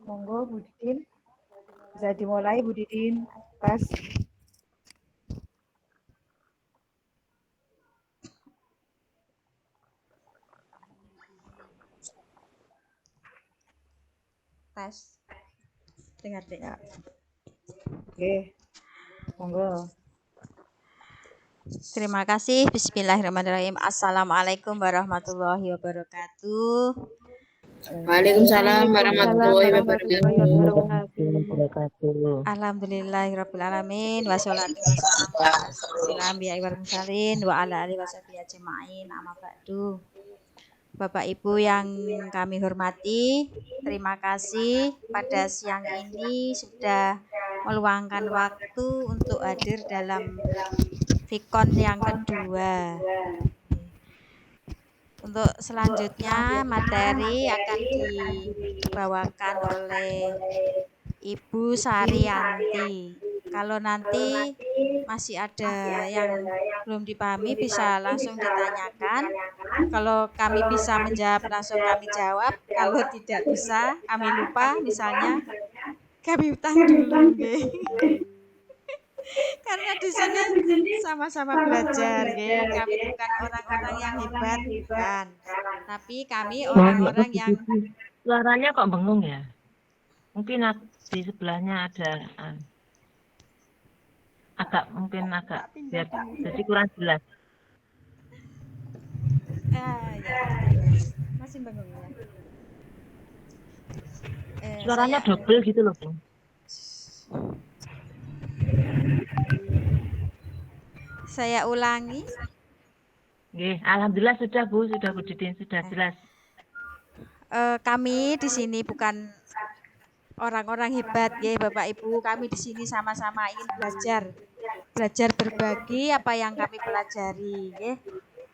Monggo Bu Didin. Bisa dimulai Bu Didin. Tes. Tes. Dengar deh. Ya. Oke. Monggo. Terima kasih. Bismillahirrahmanirrahim. Assalamualaikum warahmatullahi wabarakatuh. Waalaikumsalam Waalaikumsalam warahmatullahi warahmatullahi wabarakatuh. wabarakatuh. Alhamdulillahirrahmanirrahim. Wassalatu wassalamu ala asyrofil anbiya'i wal mursalin wa ala alihi washabihi ajma'in. Amma ba'du. Bapak Ibu yang kami hormati, terima kasih pada siang ini sudah meluangkan waktu untuk hadir dalam Vikon yang kedua. Untuk selanjutnya materi akan dibawakan oleh Ibu Saryanti. Kalau nanti masih ada yang belum dipahami bisa langsung ditanyakan. Kalau kami bisa menjawab langsung kami jawab. Kalau tidak bisa, kami lupa misalnya kami utang dulu. Karena di sini sama-sama belajar, kami bukan orang-orang yang hebat, bukan. Tapi kami orang-orang yang suaranya kok bengong ya? Mungkin di sebelahnya ada agak biar jadi kurang jelas. ya. Masih bengong ya. Suaranya double gitu loh, Bu. Saya ulangi. Nggih, alhamdulillah sudah Bu Didin, sudah jelas. Kami di sini bukan orang-orang hebat, Bapak Ibu. Kami di sini sama-sama ingin belajar berbagi apa yang kami pelajari,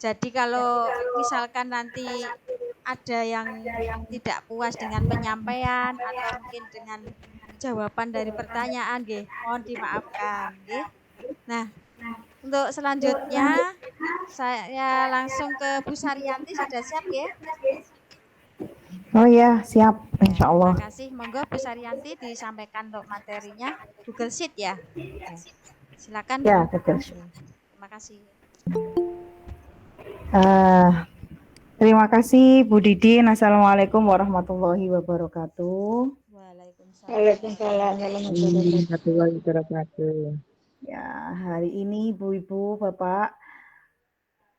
Jadi kalau misalkan nanti ada yang tidak puas dengan penyampaian atau mungkin dengan jawaban dari pertanyaan, mohon dimaafkan, Nah, untuk selanjutnya saya langsung ke Bu Saryanti. Sudah siap, Oh ya, siap. Insya Allah. Terima kasih. Monggo Bu Saryanti disampaikan untuk materinya. Google Sheet ya. Silakan. Ya, Google Sheet. Terima kasih. Terima kasih Bu Didin. Assalamualaikum warahmatullahi wabarakatuh. Waalaikumsalam warahmatullahi wabarakatuh. Ya, hari ini Ibu-ibu, Bapak,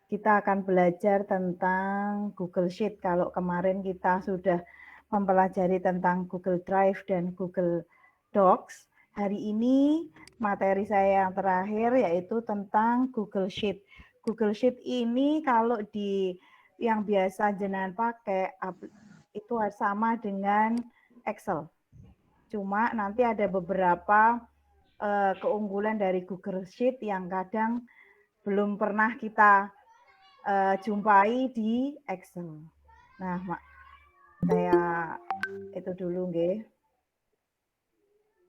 kita akan belajar tentang Google Sheet. Kalau kemarin kita sudah mempelajari tentang Google Drive dan Google Docs, hari ini materi saya yang terakhir yaitu tentang Google Sheet. Google Sheet ini kalau yang biasa jenengan pakai itu sama dengan Excel. Cuma nanti ada beberapa keunggulan dari Google Sheet yang kadang belum pernah kita jumpai di Excel. Nah, saya itu dulu nggih.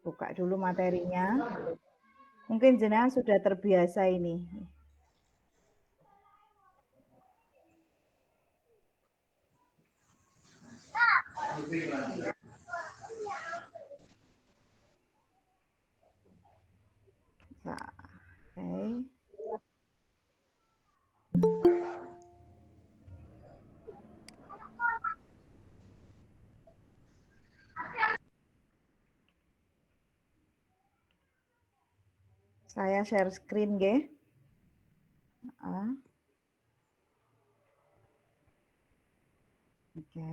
Buka dulu materinya. Mungkin jenengan sudah terbiasa ini. Nah, oke. Saya share screen nggih. Oke.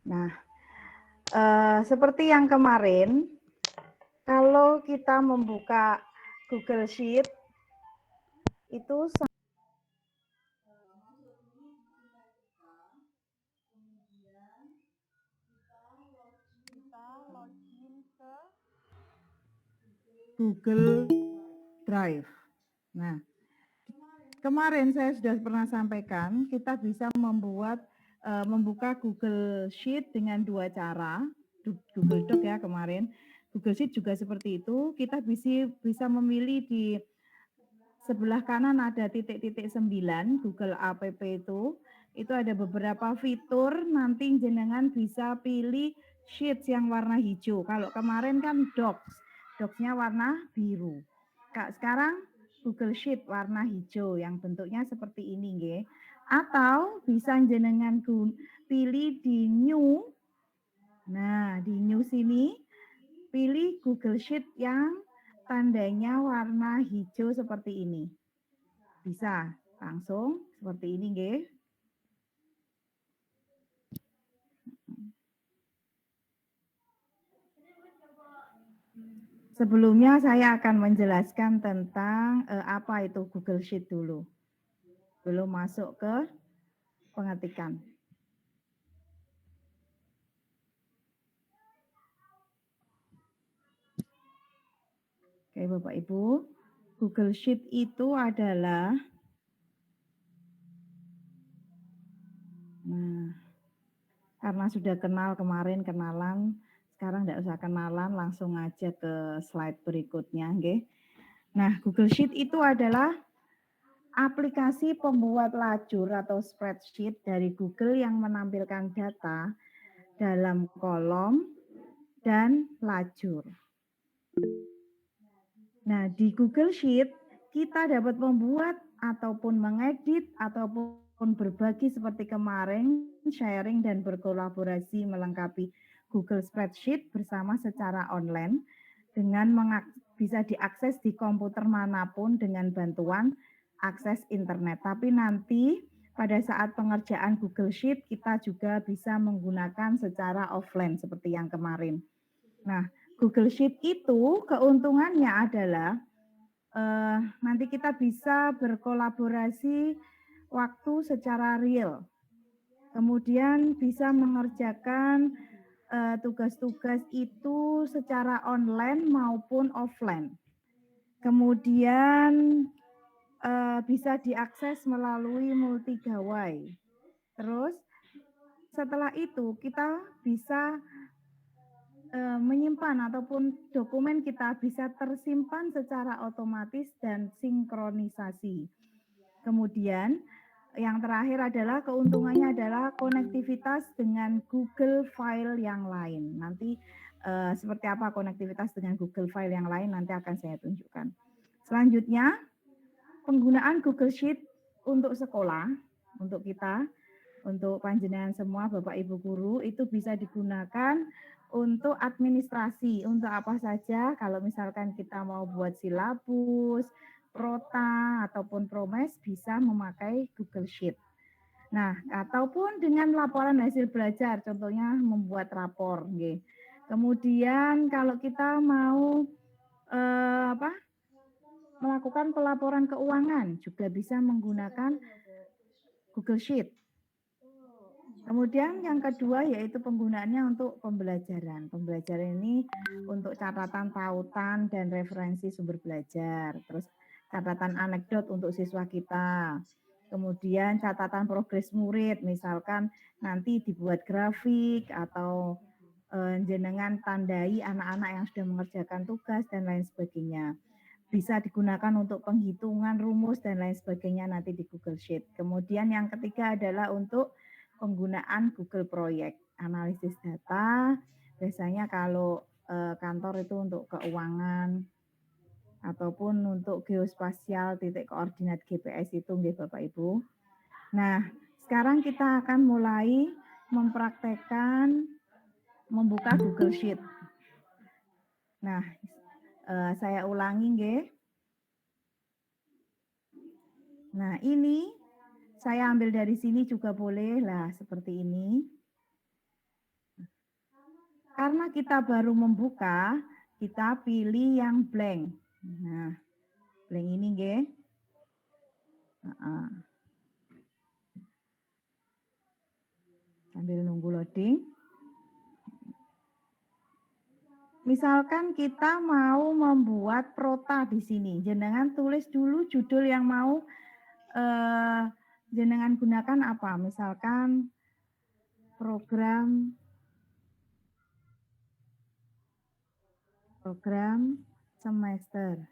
Nah, seperti yang kemarin, kalau kita membuka Google Sheet itu login ke Google Drive. Nah, kemarin saya sudah pernah sampaikan, kita bisa membuka Google Sheet dengan dua cara. Google Doc ya kemarin. Google Sheet juga seperti itu. Kita bisa memilih di sebelah kanan ada titik-titik 9, Google App itu. itu ada beberapa fitur, nanti jenengan bisa pilih sheets yang warna hijau. Kalau kemarin kan docs-nya warna biru. Sekarang Google Sheet warna hijau yang bentuknya seperti ini nggih. Atau bisa jenengan pilih di new. Nah, di new sini pilih Google Sheet yang tandanya warna hijau seperti ini. Bisa langsung seperti ini nggih. Sebelumnya saya akan menjelaskan tentang apa itu Google Sheet dulu. Belum masuk ke pengetikan. Oke Bapak Ibu, Google Sheet itu adalah karena sudah kenal kemarin kenalan, sekarang tidak usah kenalan, langsung aja ke slide berikutnya. Okay. Nah, Google Sheet itu adalah aplikasi pembuat lajur atau spreadsheet dari Google yang menampilkan data dalam kolom dan lajur. Nah, di Google Sheet kita dapat membuat ataupun mengedit ataupun berbagi seperti kemarin, sharing dan berkolaborasi melengkapi Google Spreadsheet bersama secara online dengan bisa diakses di komputer manapun dengan bantuan akses internet. Tapi nanti pada saat pengerjaan Google Sheet kita juga bisa menggunakan secara offline seperti yang kemarin. Nah, Google Sheet itu keuntungannya adalah nanti kita bisa berkolaborasi waktu secara real. Kemudian bisa mengerjakan tugas-tugas itu secara online maupun offline. Kemudian bisa diakses melalui multi gawai. Terus setelah itu kita bisa menyimpan ataupun dokumen kita bisa tersimpan secara otomatis dan sinkronisasi. Kemudian yang terakhir adalah keuntungannya adalah konektivitas dengan Google File yang lain. Nanti seperti apa konektivitas dengan Google File yang lain nanti akan saya tunjukkan. Selanjutnya penggunaan Google Sheet untuk sekolah, untuk kita, untuk panjenengan semua Bapak Ibu guru itu bisa digunakan untuk administrasi, untuk apa saja kalau misalkan kita mau buat silabus, prota ataupun promes bisa memakai Google Sheet. Nah, ataupun dengan laporan hasil belajar, contohnya membuat rapor, nggih. Kemudian kalau kita mau melakukan pelaporan keuangan juga bisa menggunakan Google Sheet. Kemudian yang kedua yaitu penggunaannya untuk pembelajaran. Pembelajaran ini untuk catatan tautan dan referensi sumber belajar. Terus catatan anekdot untuk siswa kita. Kemudian catatan progres murid, misalkan nanti dibuat grafik atau jenengan tandai anak-anak yang sudah mengerjakan tugas dan lain sebagainya. Bisa digunakan untuk penghitungan rumus dan lain sebagainya nanti di Google Sheet. Kemudian yang ketiga adalah untuk penggunaan Google Project, analisis data, biasanya kalau kantor itu untuk keuangan, ataupun untuk geospasial titik koordinat GPS itu nggih Bapak Ibu. Nah, sekarang kita akan mulai mempraktekkan membuka Google Sheet. Nah, saya ulangi nggih. Nah, ini saya ambil dari sini juga boleh lah seperti ini. Karena kita baru membuka, kita pilih yang blank. Nah, blank ini nggih. Sambil nunggu loading. Misalkan kita mau membuat prota di sini, jenengan tulis dulu judul yang mau jenengan gunakan apa? Misalkan program semester.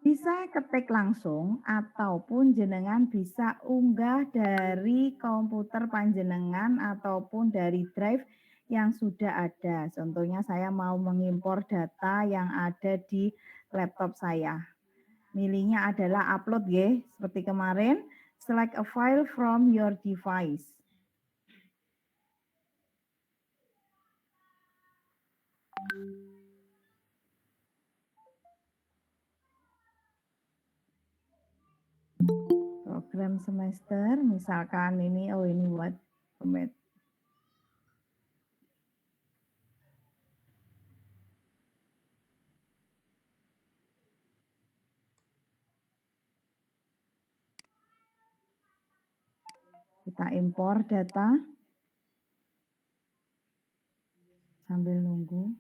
Bisa ketik langsung ataupun jenengan bisa unggah dari komputer panjenengan ataupun dari drive yang sudah ada. Contohnya saya mau mengimpor data yang ada di laptop saya. Milihnya adalah upload ya, seperti kemarin, select a file from your device. Program semester, misalkan ini, oh ini buat pemet. Kita impor data sambil nunggu.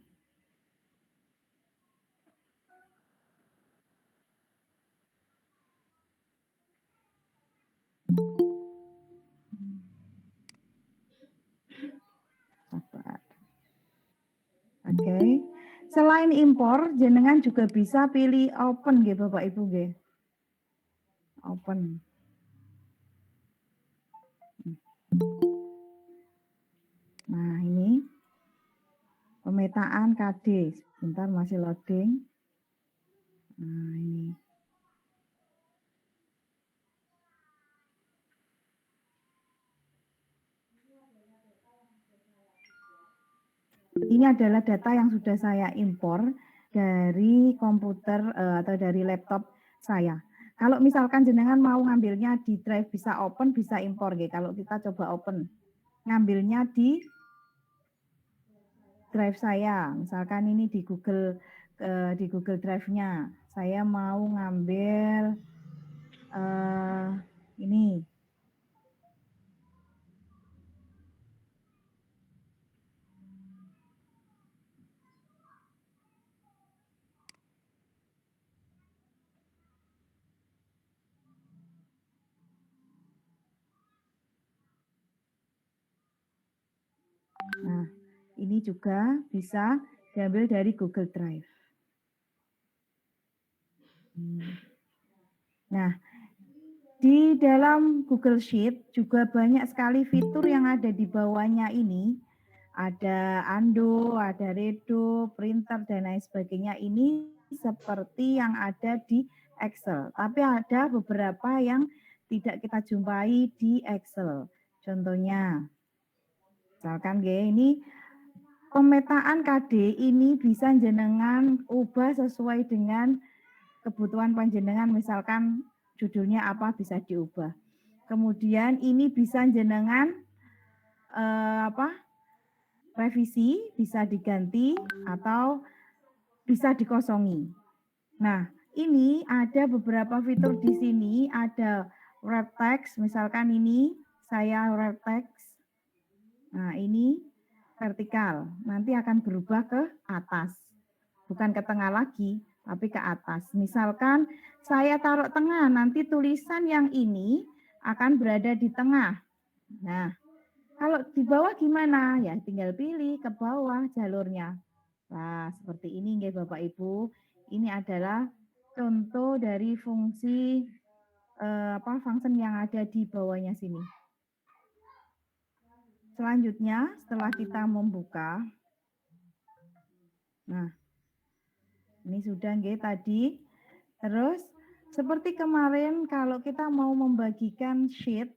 Oke. Selain impor, jenengan juga bisa pilih open nggih Bapak Ibu nggih. Open. Nah, ini pemetaan KD. Sebentar masih loading. Nah, ini. Ini adalah data yang sudah saya impor dari komputer atau dari laptop saya. Kalau misalkan jenengan mau ngambilnya di drive bisa open, bisa impor gitu. Kalau kita coba open, ngambilnya di drive saya. Misalkan ini di Google Drive-nya. Saya mau ngambil ini. Nah, ini juga bisa diambil dari Google Drive. Nah, di dalam Google Sheet juga banyak sekali fitur yang ada di bawahnya ini. Ada undo, ada redo, printer, dan lain sebagainya. Ini seperti yang ada di Excel. Tapi ada beberapa yang tidak kita jumpai di Excel. Contohnya, misalkan ini pemetaan KD ini bisa jenengan ubah sesuai dengan kebutuhan panjenengan, misalkan judulnya apa bisa diubah. Kemudian ini bisa jenengan revisi, bisa diganti atau bisa dikosongi. Nah, ini ada beberapa fitur di sini, ada wrap text, misalkan ini saya wrap text. Nah, ini vertikal, nanti akan berubah ke atas. Bukan ke tengah lagi, tapi ke atas. Misalkan saya taruh tengah, nanti tulisan yang ini akan berada di tengah. Nah, kalau di bawah gimana? Ya tinggal pilih ke bawah jalurnya. Nah, seperti ini nggih Bapak Ibu. Ini adalah contoh dari fungsi function yang ada di bawahnya sini. Selanjutnya, setelah kita membuka, nah, ini sudah nggih tadi. Terus seperti kemarin kalau kita mau membagikan sheet,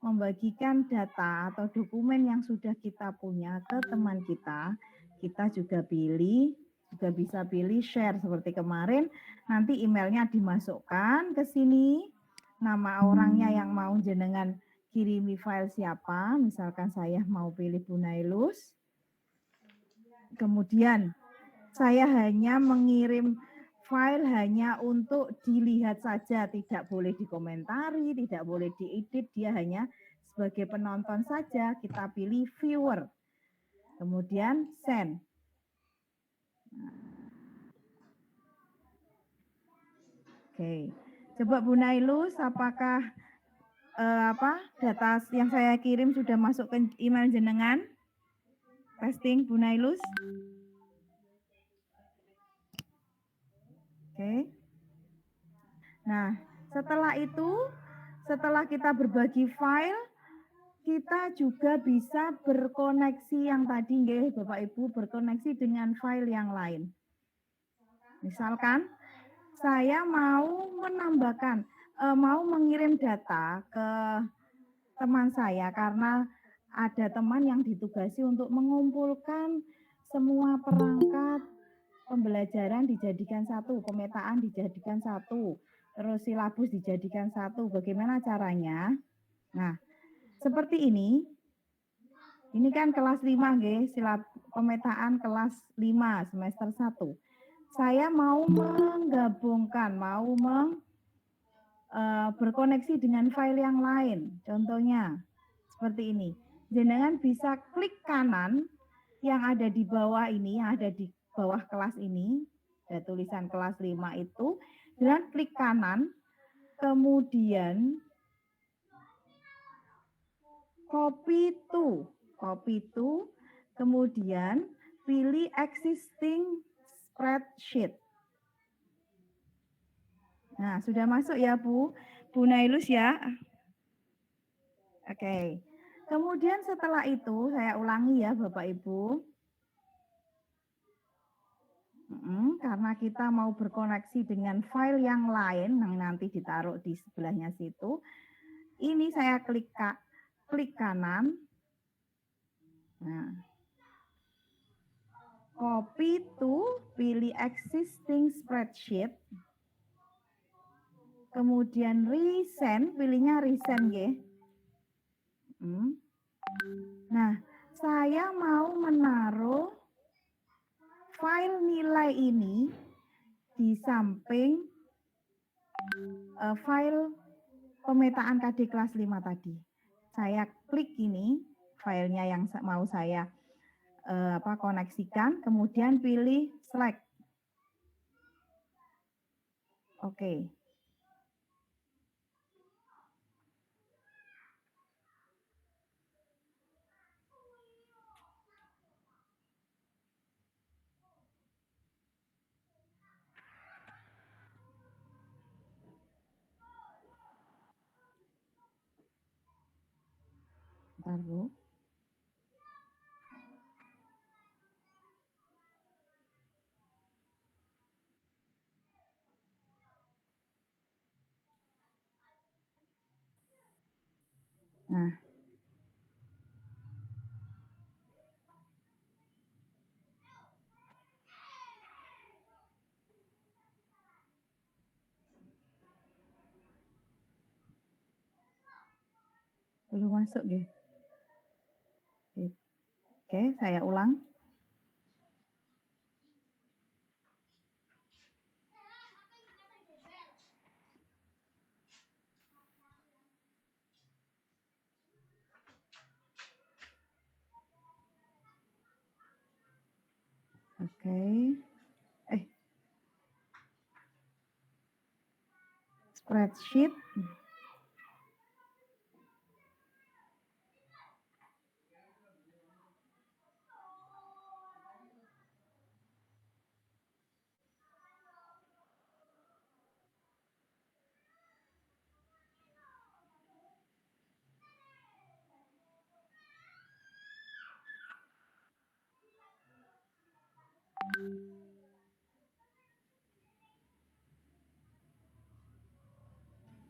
membagikan data atau dokumen yang sudah kita punya ke teman kita, kita juga bisa pilih share seperti kemarin. Nanti emailnya dimasukkan ke sini, nama orangnya yang mau jenengan kirimi file siapa, misalkan saya mau pilih Bunailus. Kemudian saya hanya mengirim file hanya untuk dilihat saja, tidak boleh dikomentari, tidak boleh diedit, dia hanya sebagai penonton saja. Kita pilih viewer, kemudian send. Oke, coba Bu Nailus, apakah data yang saya kirim sudah masuk ke email jenengan? Testing Bu Nailus. Oke. Nah, setelah itu, setelah kita berbagi file, kita juga bisa berkoneksi yang tadi nggih Bapak Ibu, berkoneksi dengan file yang lain. Misalkan saya mau menambahkan, mau mengirim data ke teman saya karena ada teman yang ditugasi untuk mengumpulkan semua perangkat pembelajaran dijadikan satu, pemetaan dijadikan satu, terus silabus dijadikan satu. Bagaimana caranya? Nah, seperti ini. Ini kan kelas 5 nggih, pemetaan kelas 5 semester 1. Saya mau menggabungkan, berkoneksi dengan file yang lain. Contohnya seperti ini. Jenengan bisa klik kanan yang ada di bawah ini, yang ada di bawah kelas ini, ada tulisan kelas 5 itu, dan klik kanan, kemudian copy to, kemudian pilih existing spreadsheet. Nah, sudah masuk ya Bu Nailus ya. Oke. Kemudian setelah itu saya ulangi ya Bapak Ibu. Karena kita mau berkoneksi dengan file yang lain yang nanti ditaruh di sebelahnya situ. Ini saya klik kanan. Nah, copy to, pilih existing spreadsheet. Kemudian resend, pilihnya resend ya. Nah, saya mau menaruh file nilai ini di samping file pemetaan KD kelas 5 tadi. Saya klik ini, filenya yang mau saya koneksikan, kemudian pilih select. Oke. Bentar, Bu. Nah. Belum masuk ya. Oke, saya ulang. Oke. Spreadsheet.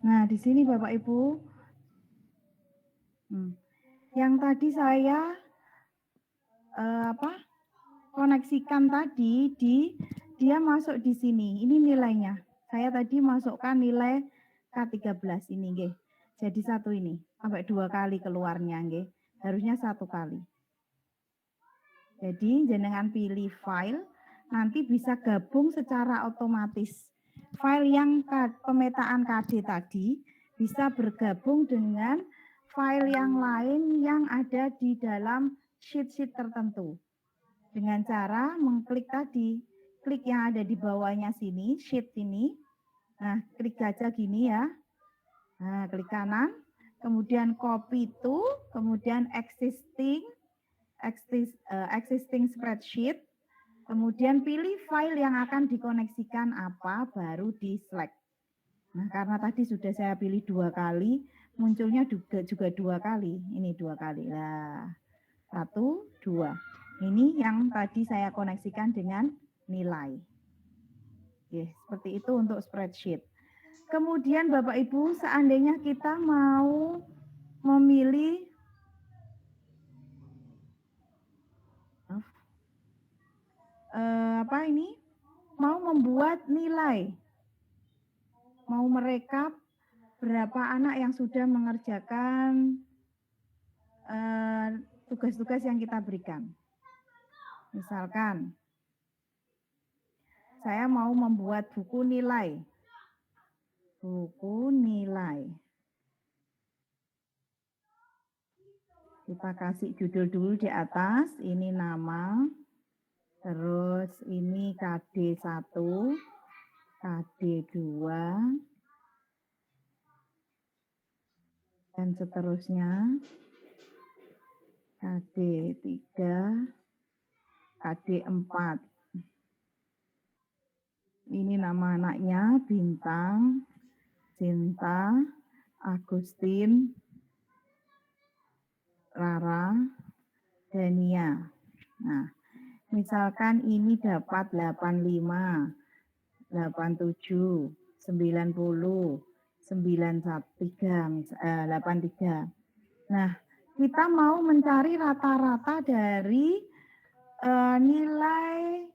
Nah, di sini Bapak Ibu, yang tadi saya koneksikan tadi dia masuk di sini. Ini nilainya. Saya tadi masukkan nilai K13 ini, nggih. Jadi satu ini sampai 2 kali keluarnya, nggih. Harusnya 1 kali. Jadi jenengan pilih file, nanti bisa gabung secara otomatis. File yang pemetaan KD tadi bisa bergabung dengan file yang lain yang ada di dalam sheet-sheet tertentu. Dengan cara mengklik tadi, klik yang ada di bawahnya sini, sheet ini. Nah, klik aja gini ya. Nah, klik kanan, kemudian copy to, kemudian existing spreadsheet, kemudian pilih file yang akan dikoneksikan apa, baru di select. Nah, karena tadi sudah saya pilih 2 kali, munculnya juga 2 kali. Ini 2 kali. Nah, 1, 2. Ini yang tadi saya koneksikan dengan nilai. Oke, seperti itu untuk spreadsheet. Kemudian Bapak Ibu, seandainya kita mau memilih apa ini? Mau membuat nilai. Mau merekap berapa anak yang sudah mengerjakan tugas-tugas yang kita berikan. Misalkan, saya mau membuat buku nilai. Buku nilai. Kita kasih judul dulu di atas, ini nama, terus ini KD1, KD2, dan seterusnya, KD3, KD4. Ini nama anaknya, Bintang, Cinta, Agustin, Rara, Dania. Nah, misalkan ini dapat 85, 87, 90, 83. Nah, kita mau mencari rata-rata dari nilai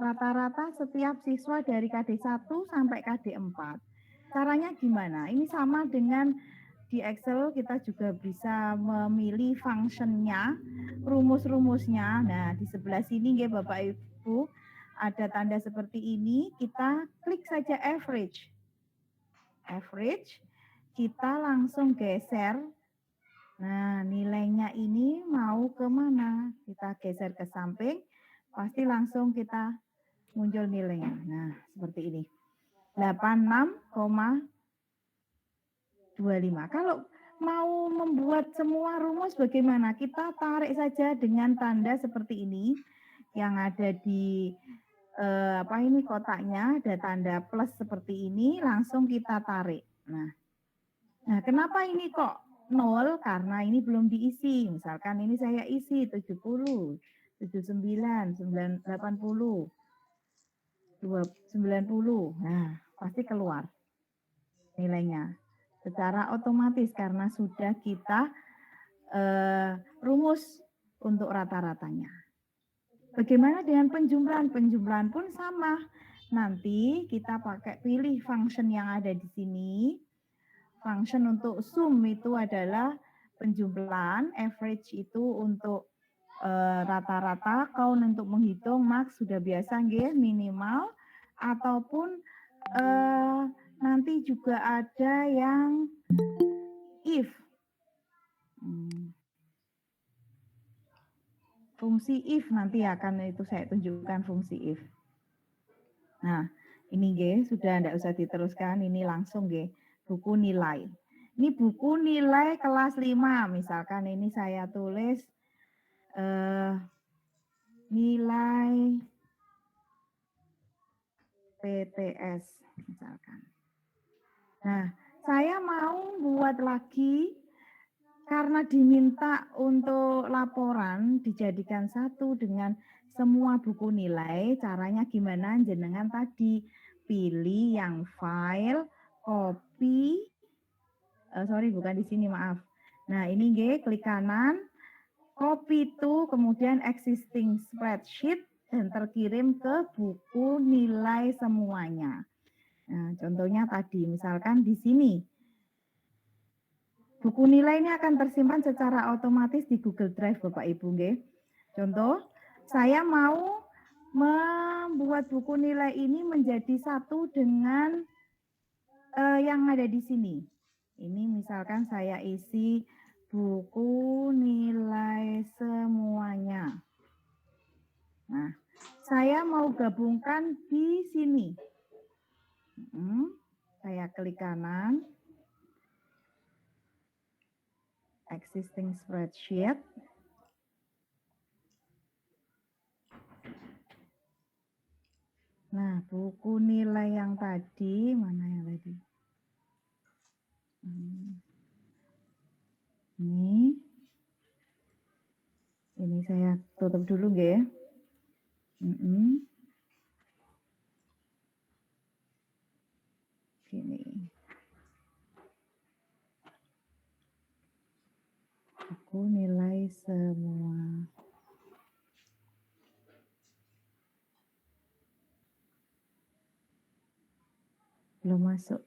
rata-rata setiap siswa dari KD1 sampai KD4. Caranya gimana? Ini sama dengan di Excel kita juga bisa memilih functionnya, rumus-rumusnya. Nah, di sebelah sini ya Bapak Ibu, ada tanda seperti ini, kita klik saja average. Average, kita langsung geser. Nah, nilainya ini mau kemana? Kita geser ke samping, pasti langsung kita muncul nilainya. Nah, seperti ini. 86,25. Kalau mau membuat semua rumus bagaimana? Kita tarik saja dengan tanda seperti ini yang ada di kotaknya, ada tanda plus seperti ini, langsung kita tarik. Nah, kenapa ini kok 0? Karena ini belum diisi. Misalkan ini saya isi 70, 79, 80. 90. Nah, pasti keluar nilainya secara otomatis karena sudah kita rumus untuk rata-ratanya. Bagaimana dengan penjumlahan? Penjumlahan pun sama. Nanti kita pakai pilih function yang ada di sini. Function untuk sum itu adalah penjumlahan, average itu untuk rata-rata, count untuk menghitung, max sudah biasa nggih, minimal, ataupun nanti juga ada yang if. Fungsi if nanti akan itu saya tunjukkan fungsi if. Nah, ini nggih sudah tidak usah diteruskan, ini langsung nggih buku nilai. Ini buku nilai kelas 5, misalkan ini saya tulis nilai PTS misalkan. Nah, saya mau buat lagi karena diminta untuk laporan dijadikan satu dengan semua buku nilai. Caranya gimana? Jenengan tadi pilih yang file, copy, bukan di sini, maaf. Nah, ini G, klik kanan, copy to, kemudian existing spreadsheet, dan terkirim ke buku nilai semuanya. Nah, contohnya tadi, misalkan di sini. Buku nilai ini akan tersimpan secara otomatis di Google Drive, Bapak Ibu. Nggih. Contoh, saya mau membuat buku nilai ini menjadi satu dengan yang ada di sini. Ini misalkan saya isi buku nilai semuanya. Nah, saya mau gabungkan di sini. Saya klik kanan. Existing spreadsheet. Nah, buku nilai yang tadi, mana yang tadi? Ini saya tutup dulu ya. Gini. Buku nilai semua. Belum masuk.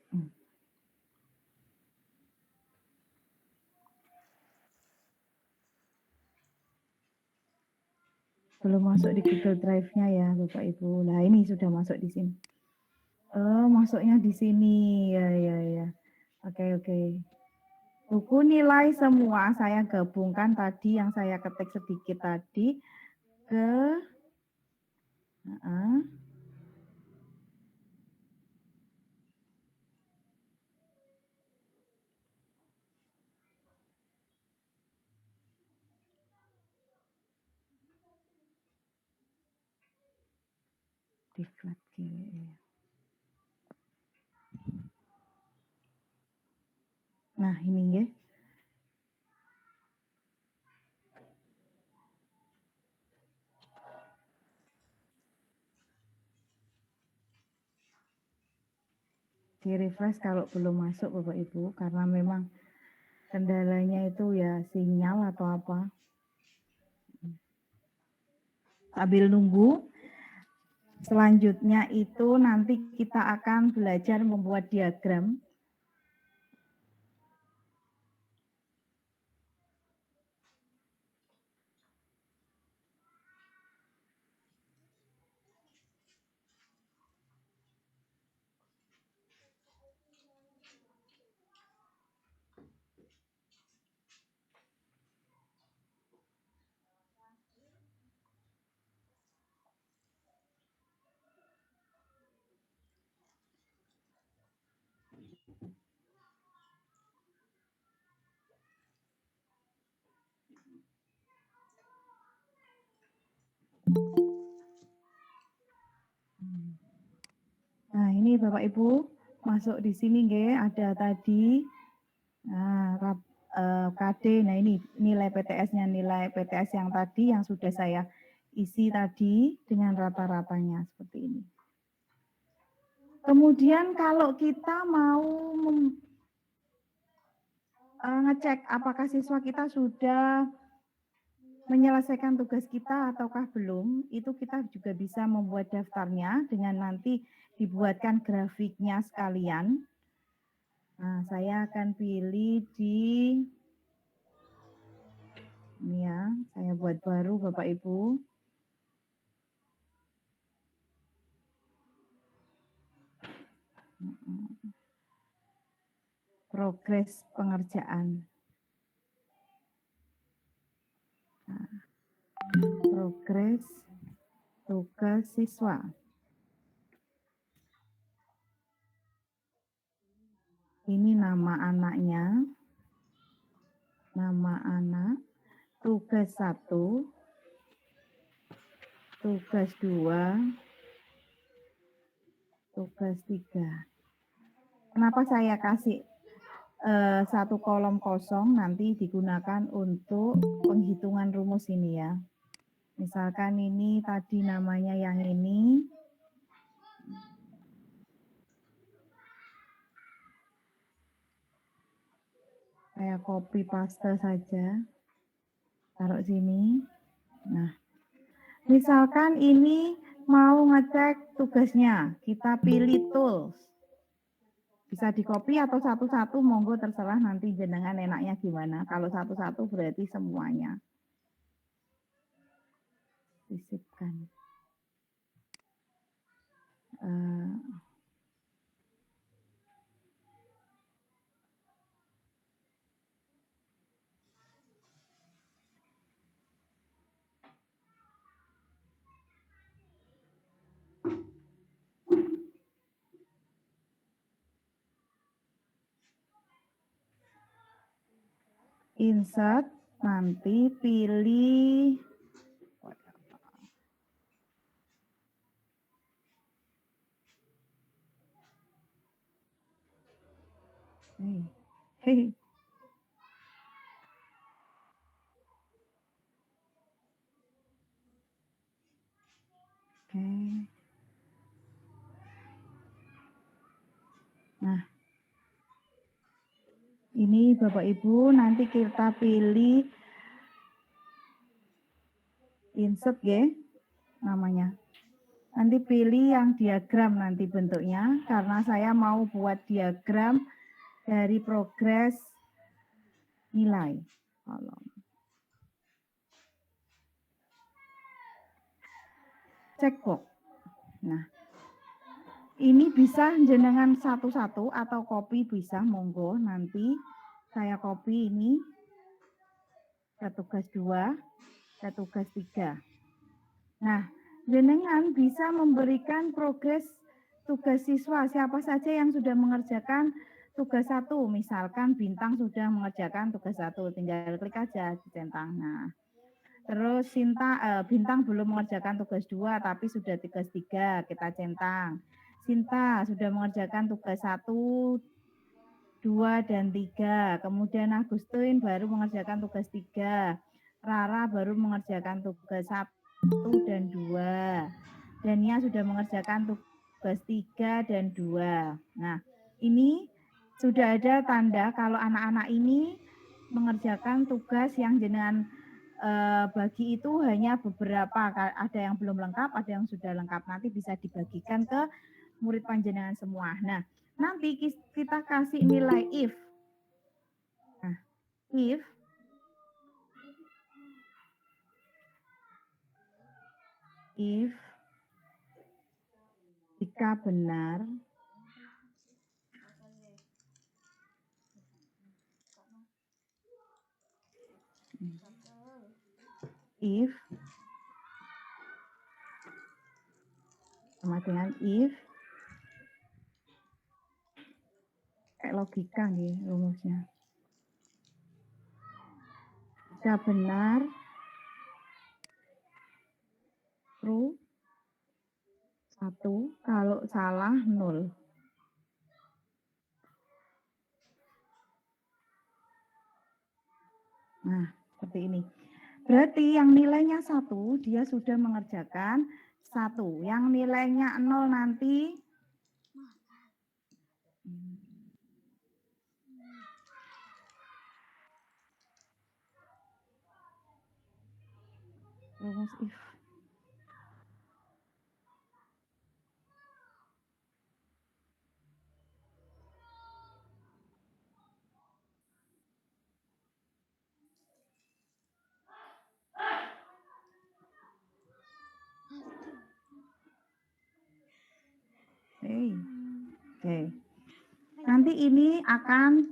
Belum masuk di Google Drive-nya ya, Bapak Ibu. Nah, ini sudah masuk di sini. Oh, masuknya di sini. Ya. Oke. Buku nilai semua saya gabungkan tadi yang saya ketik sedikit tadi ke diklat GWE. Nah, ini ya. Di refresh kalau belum masuk Bapak Ibu, karena memang kendalanya itu ya sinyal atau apa. Sambil nunggu, selanjutnya itu nanti kita akan belajar membuat diagram. Nah, ini Bapak Ibu masuk di sini nggih, ada tadi KD. Nah, ini nilai PTS-nya, nilai PTS yang tadi yang sudah saya isi tadi dengan rata-ratanya seperti ini. Kemudian kalau kita mau ngecek apakah siswa kita sudah menyelesaikan tugas kita ataukah belum, itu kita juga bisa membuat daftarnya dengan nanti dibuatkan grafiknya sekalian. Nah, saya akan pilih di ini ya, saya buat baru Bapak Ibu. Progres pengerjaan. Nah, progres tugas siswa. Ini nama anaknya, nama anak, tugas 1, tugas 2, tugas 3. Kenapa saya kasih satu kolom kosong nanti digunakan untuk penghitungan rumus ini ya. Misalkan ini tadi namanya yang ini. Saya copy paste saja. Taruh sini. Nah, misalkan ini mau ngecek tugasnya, kita pilih tools. Bisa di copy atau satu-satu, monggo terserah nanti jenengan enaknya gimana. Kalau satu-satu berarti semuanya. Sisipkan. Insert, nanti pilih Hei. Oke. Nah, ini Bapak Ibu nanti kita pilih insert ya namanya. Nanti pilih yang diagram nanti bentuknya karena saya mau buat diagram dari progres nilai. Checkbox. Nah, ini bisa jenengan satu-satu atau copy bisa, monggo nanti saya copy ini ke tugas 2, ke tugas 3. Nah, jenengan bisa memberikan progres tugas siswa siapa saja yang sudah mengerjakan tugas 1. Misalkan Bintang sudah mengerjakan tugas 1, tinggal klik aja dicentang. Nah, terus Bintang belum mengerjakan tugas 2 tapi sudah tugas 3, kita centang. Sinta sudah mengerjakan tugas 1, 2, dan 3. Kemudian Agustin baru mengerjakan tugas 3. Rara baru mengerjakan tugas 1 dan 2. Dania sudah mengerjakan tugas 3 dan 2. Nah, ini sudah ada tanda kalau anak-anak ini mengerjakan tugas yang jenengan bagi itu hanya beberapa, ada yang belum lengkap, ada yang sudah lengkap. Nanti bisa dibagikan ke murid panjenengan semua. Nah, nanti kita kasih nilai if. Nah, if jika benar if sama dengan if kayak logika nih rumusnya. Jika benar true 1, kalau salah 0. Nah, seperti ini. Berarti yang nilainya 1 dia sudah mengerjakan 1. Yang nilainya 0 nanti rumus if. Oke. Nanti ini akan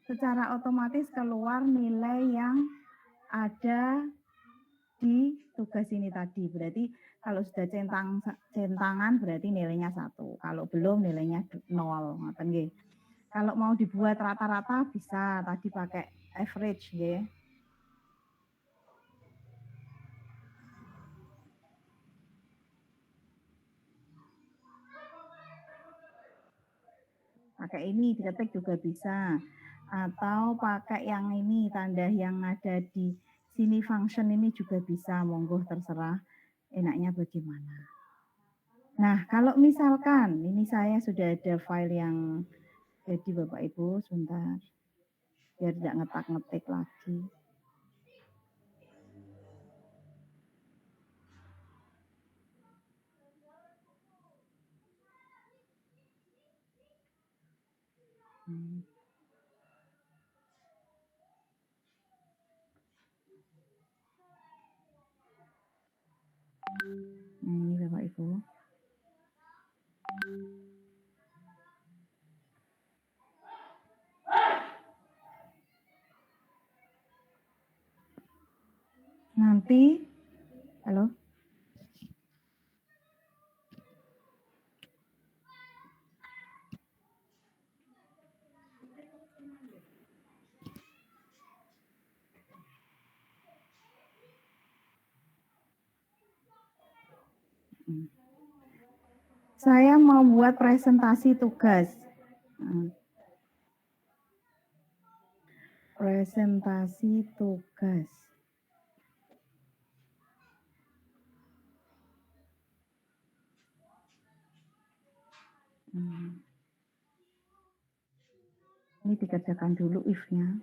secara otomatis keluar nilai yang ada di tugas ini tadi. Berarti kalau sudah centangan berarti nilainya 1. Kalau belum nilainya 0. Kalau mau dibuat rata-rata bisa tadi pakai average ya. Pakai ini diketik juga bisa. Atau pakai yang ini tanda yang ada di sini function ini juga bisa. Monggo terserah enaknya bagaimana. Nah, kalau misalkan ini saya sudah ada file yang jadi Bapak Ibu, sebentar. Biar tidak ngetak-ngetik lagi. Nah, ini Bapak Ibu. Nanti, halo? Saya mau buat presentasi tugas. Presentasi tugas. Ini dikerjakan dulu if-nya.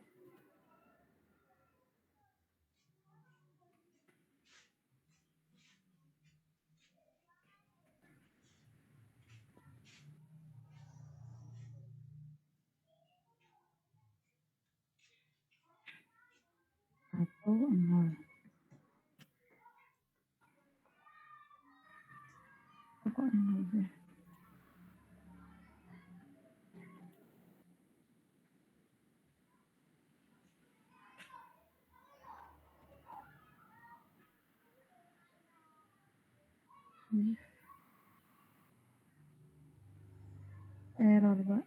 Satu, nol. Kok nol sih? Error, Pak.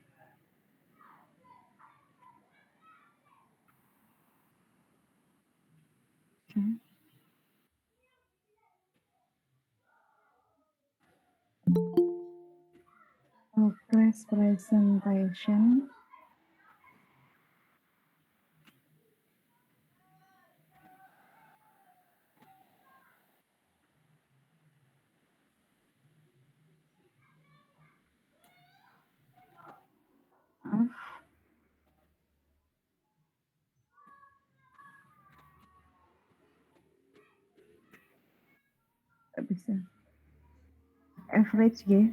Progress presentation. Nggak bisa. Average G.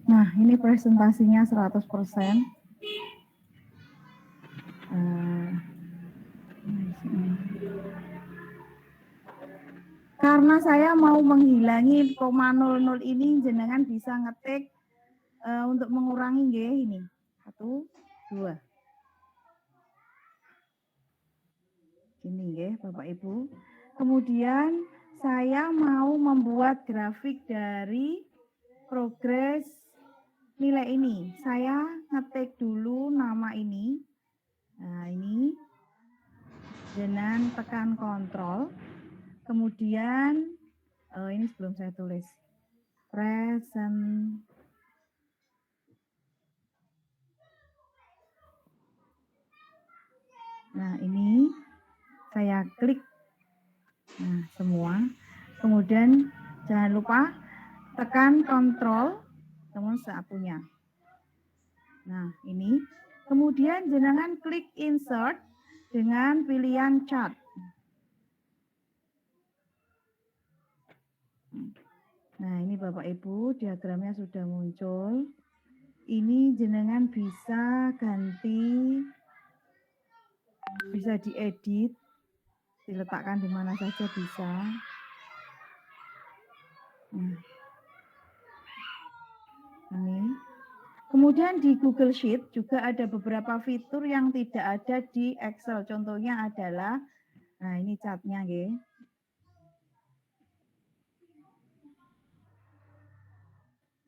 Nah, ini presentasinya 100%. Karena saya mau menghilangi koma 00 ini, jenengan bisa ngetik untuk mengurangi G ini. 1, 2. Ini ya, Bapak Ibu. Kemudian saya mau membuat grafik dari progres nilai ini. Saya ngetik dulu nama ini. Nah, ini. Dan tekan kontrol. Kemudian ini sebelum saya tulis. Present. Nah, ini saya klik. Nah, semua. Kemudian jangan lupa tekan kontrol teman satunya. Nah, ini. Kemudian jenengan klik insert dengan pilihan chart. Nah, ini Bapak Ibu, diagramnya sudah muncul. Ini jenengan bisa ganti, bisa diedit, diletakkan di mana saja bisa. Nah, ini. Kemudian di Google Sheet juga ada beberapa fitur yang tidak ada di Excel. Contohnya adalah, nah ini chartnya ya.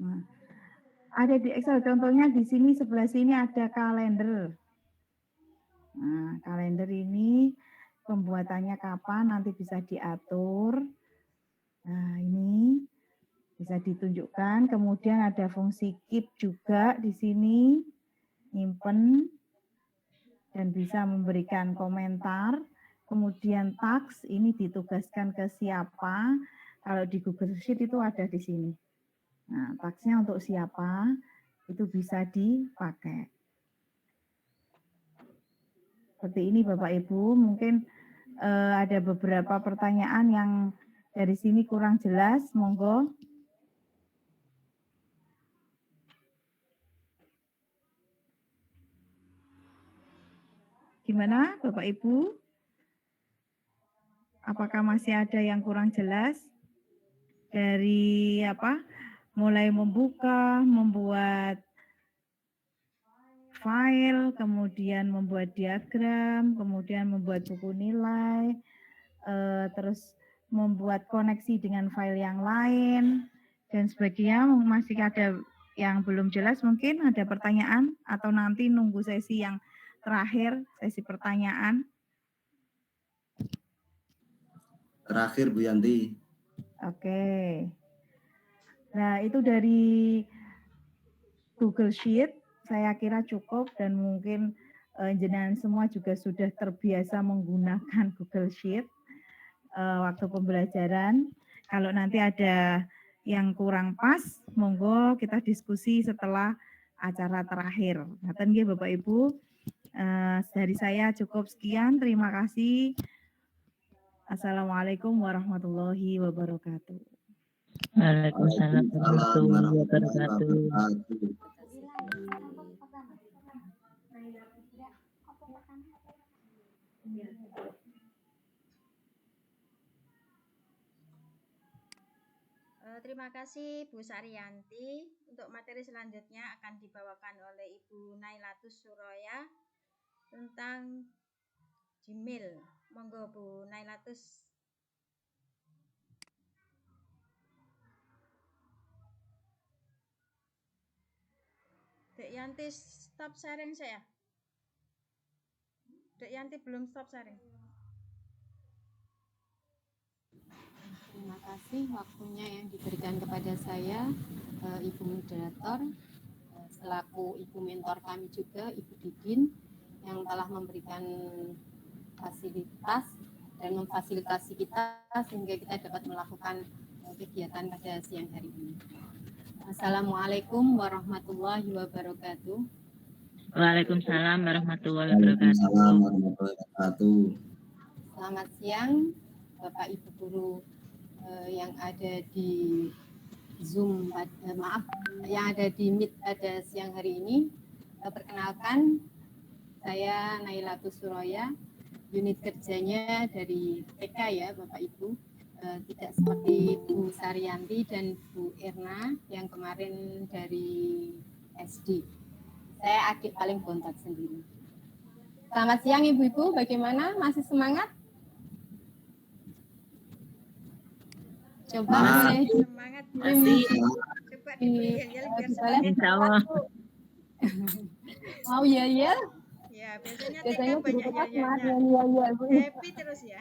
Nah, ada di Excel. Contohnya di sini sebelah sini ada kalender. Nah, kalender ini pembuatannya kapan nanti bisa diatur. Nah, ini bisa ditunjukkan. Kemudian ada fungsi keep juga di sini, nyimpen dan bisa memberikan komentar. Kemudian task ini ditugaskan ke siapa. Kalau di Google Sheet itu ada di sini. Nah, tasknya untuk siapa itu bisa dipakai. Seperti ini Bapak Ibu, mungkin ada beberapa pertanyaan yang dari sini kurang jelas, monggo. Gimana Bapak Ibu? Apakah masih ada yang kurang jelas? Dari apa? Mulai membuka, membuat file, kemudian membuat diagram, kemudian membuat buku nilai, terus membuat koneksi dengan file yang lain, dan sebagainya. Masih ada yang belum jelas mungkin ada pertanyaan atau nanti nunggu sesi yang terakhir, sesi pertanyaan. Terakhir Bu Yanti. Oke. Nah, itu dari Google Sheet saya kira cukup dan mungkin jenengan semua juga sudah terbiasa menggunakan Google Sheet waktu pembelajaran. Kalau nanti ada yang kurang pas, monggo kita diskusi setelah acara terakhir. Ngaten nggih Bapak Ibu. Dari saya cukup sekian. Terima kasih. Assalamualaikum warahmatullahi wabarakatuh. Waalaikumsalam warahmatullahi wabarakatuh. Terima kasih Bu Saryanti. Untuk materi selanjutnya akan dibawakan oleh Ibu Nailatus Suroya tentang Gmail. Monggo Bu Nailatus. Dek Yanti stop sharing saya. Dek Yanti belum stop sharing. Terima kasih waktunya yang diberikan kepada saya, Ibu Moderator, selaku Ibu mentor kami juga, Ibu Didin, yang telah memberikan fasilitas dan memfasilitasi kita sehingga kita dapat melakukan kegiatan pada siang hari ini. Assalamualaikum warahmatullahi wabarakatuh. Waalaikumsalam warahmatullahi Waalaikumsalam wabarakatuh. warahmatullahi wabarakatuh. Selamat siang, Bapak Ibu guru yang ada di Zoom, yang ada di Meet pada siang hari ini. Perkenalkan, saya Nailatus Suroya, unit kerjanya dari TK ya Bapak Ibu, tidak seperti Bu Saryanti dan Bu Erna yang kemarin dari SD. Saya adik paling bontot sendiri. Selamat siang Ibu-Ibu, bagaimana? Masih semangat? Coba Semangat Bu. Coba dibeliin biar semangat. Insyaallah. Mau ya? Ya, biasanya Biasanya banyak ya. happy terus ya.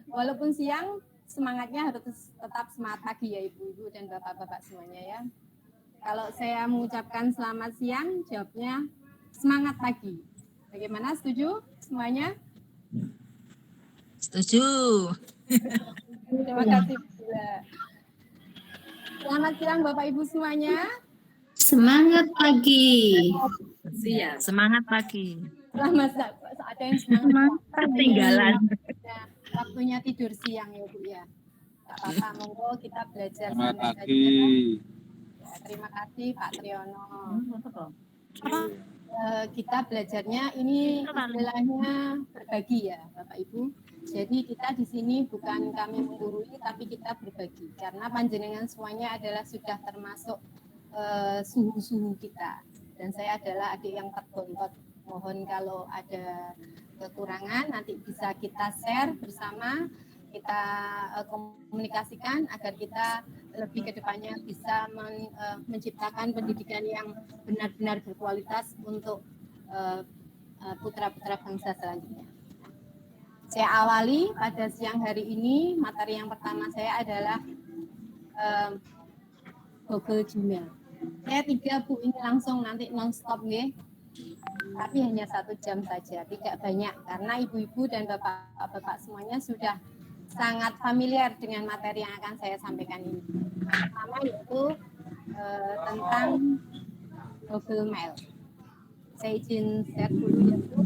Walaupun siang, semangatnya harus tetap semangat pagi ya Ibu-Ibu dan Bapak-Bapak semuanya ya. Kalau saya mengucapkan selamat siang, jawabnya semangat pagi. Bagaimana, setuju semuanya? Setuju. Terima kasih. Selamat siang Bapak Ibu semuanya. Semangat pagi. Siap. Semangat pagi. Selamat ada yang semangat. Ketinggalan. Waktunya tidur siang ya Bu ya. Gak apa-apa, monggo kita belajar Selamat santai pagi. saja. Ya, terima kasih Pak Triyono. Kita belajarnya ini istilahnya berbagi ya Bapak Ibu. Jadi kita di sini bukan kami menggurui tapi kita berbagi karena panjenengan semuanya adalah sudah termasuk suhu-suhu kita. Dan saya adalah adik yang terbontot. Mohon kalau ada kekurangan nanti bisa kita share bersama, kita komunikasikan agar kita lebih ke depannya bisa menciptakan pendidikan yang benar-benar berkualitas untuk putra-putra bangsa selanjutnya. Saya awali pada siang hari ini, materi yang pertama saya adalah Google Gmail. Saya 3 Bu ini langsung nanti non-stop nih, tapi hanya 1 jam saja, tidak banyak karena ibu-ibu dan bapak-bapak semuanya sudah sangat familiar dengan materi yang akan saya sampaikan ini. Pertama yaitu tentang Google Mail. Saya izin share dulu ya Bu.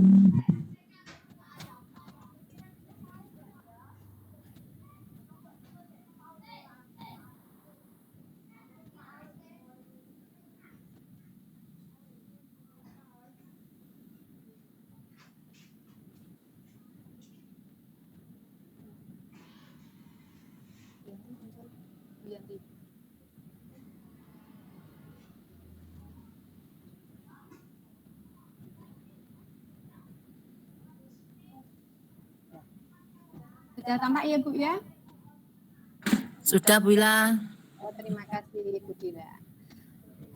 Sudah tampak ya Bu ya? Sudah Bu Ila. Ibu Dira.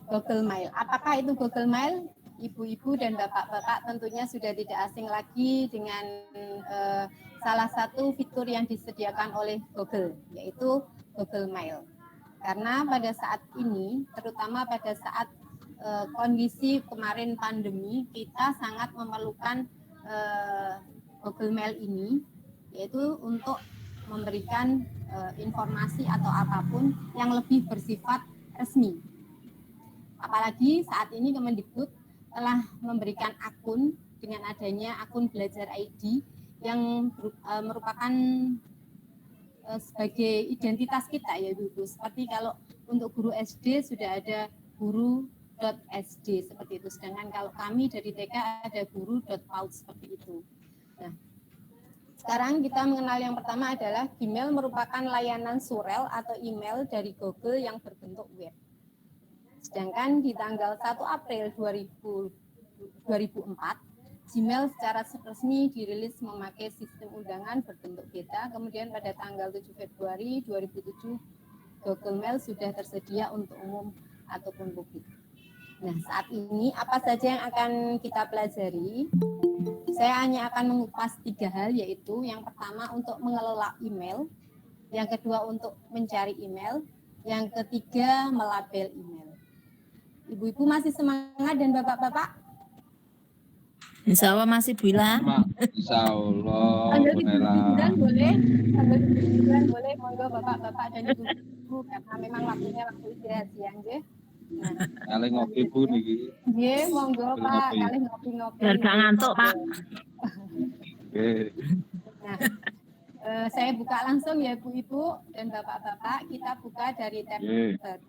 Google Mail. Apakah itu Google Mail? Ibu-ibu dan bapak-bapak tentunya sudah tidak asing lagi dengan salah satu fitur yang disediakan oleh Google, yaitu Google Mail. Karena pada saat ini, terutama pada saat kondisi kemarin pandemi, kita sangat memerlukan Google Mail ini, yaitu untuk memberikan informasi atau apapun yang lebih bersifat resmi. Apalagi saat ini Kemendikbud telah memberikan akun dengan adanya akun Belajar ID yang merupakan sebagai identitas kita ya Ibu. Seperti kalau untuk guru SD sudah ada guru.sd seperti itu. Sedangkan kalau kami dari TK ada guru.paud seperti itu. Nah, sekarang kita mengenal yang pertama adalah Gmail merupakan layanan surel atau email dari Google yang berbentuk web. Sedangkan di tanggal 1 April 2004, Gmail secara resmi dirilis memakai sistem undangan berbentuk beta. Kemudian pada tanggal 7 Februari 2007, Google Mail sudah tersedia untuk umum ataupun publik. Nah, saat ini apa saja yang akan kita pelajari? Saya hanya akan mengupas 3 hal, yaitu yang pertama untuk mengelola email, yang kedua untuk mencari email, yang ketiga melabel email. Ibu-ibu masih semangat dan bapak-bapak? Insya Allah masih bilang. Insya Allah. Tanggal 7 boleh, tanggal 7 boleh, monggo bapak-bapak dan ibu-ibu, karena memang waktunya waktu istirahat siang, ya. Nah, kali ngopi Bu niki. nggih, monggo Pak, kali ngopi-ngopi. Biar gak ngantuk, Pak. Nah, saya buka langsung ya ibu-ibu dan bapak-bapak, kita buka dari tab baru.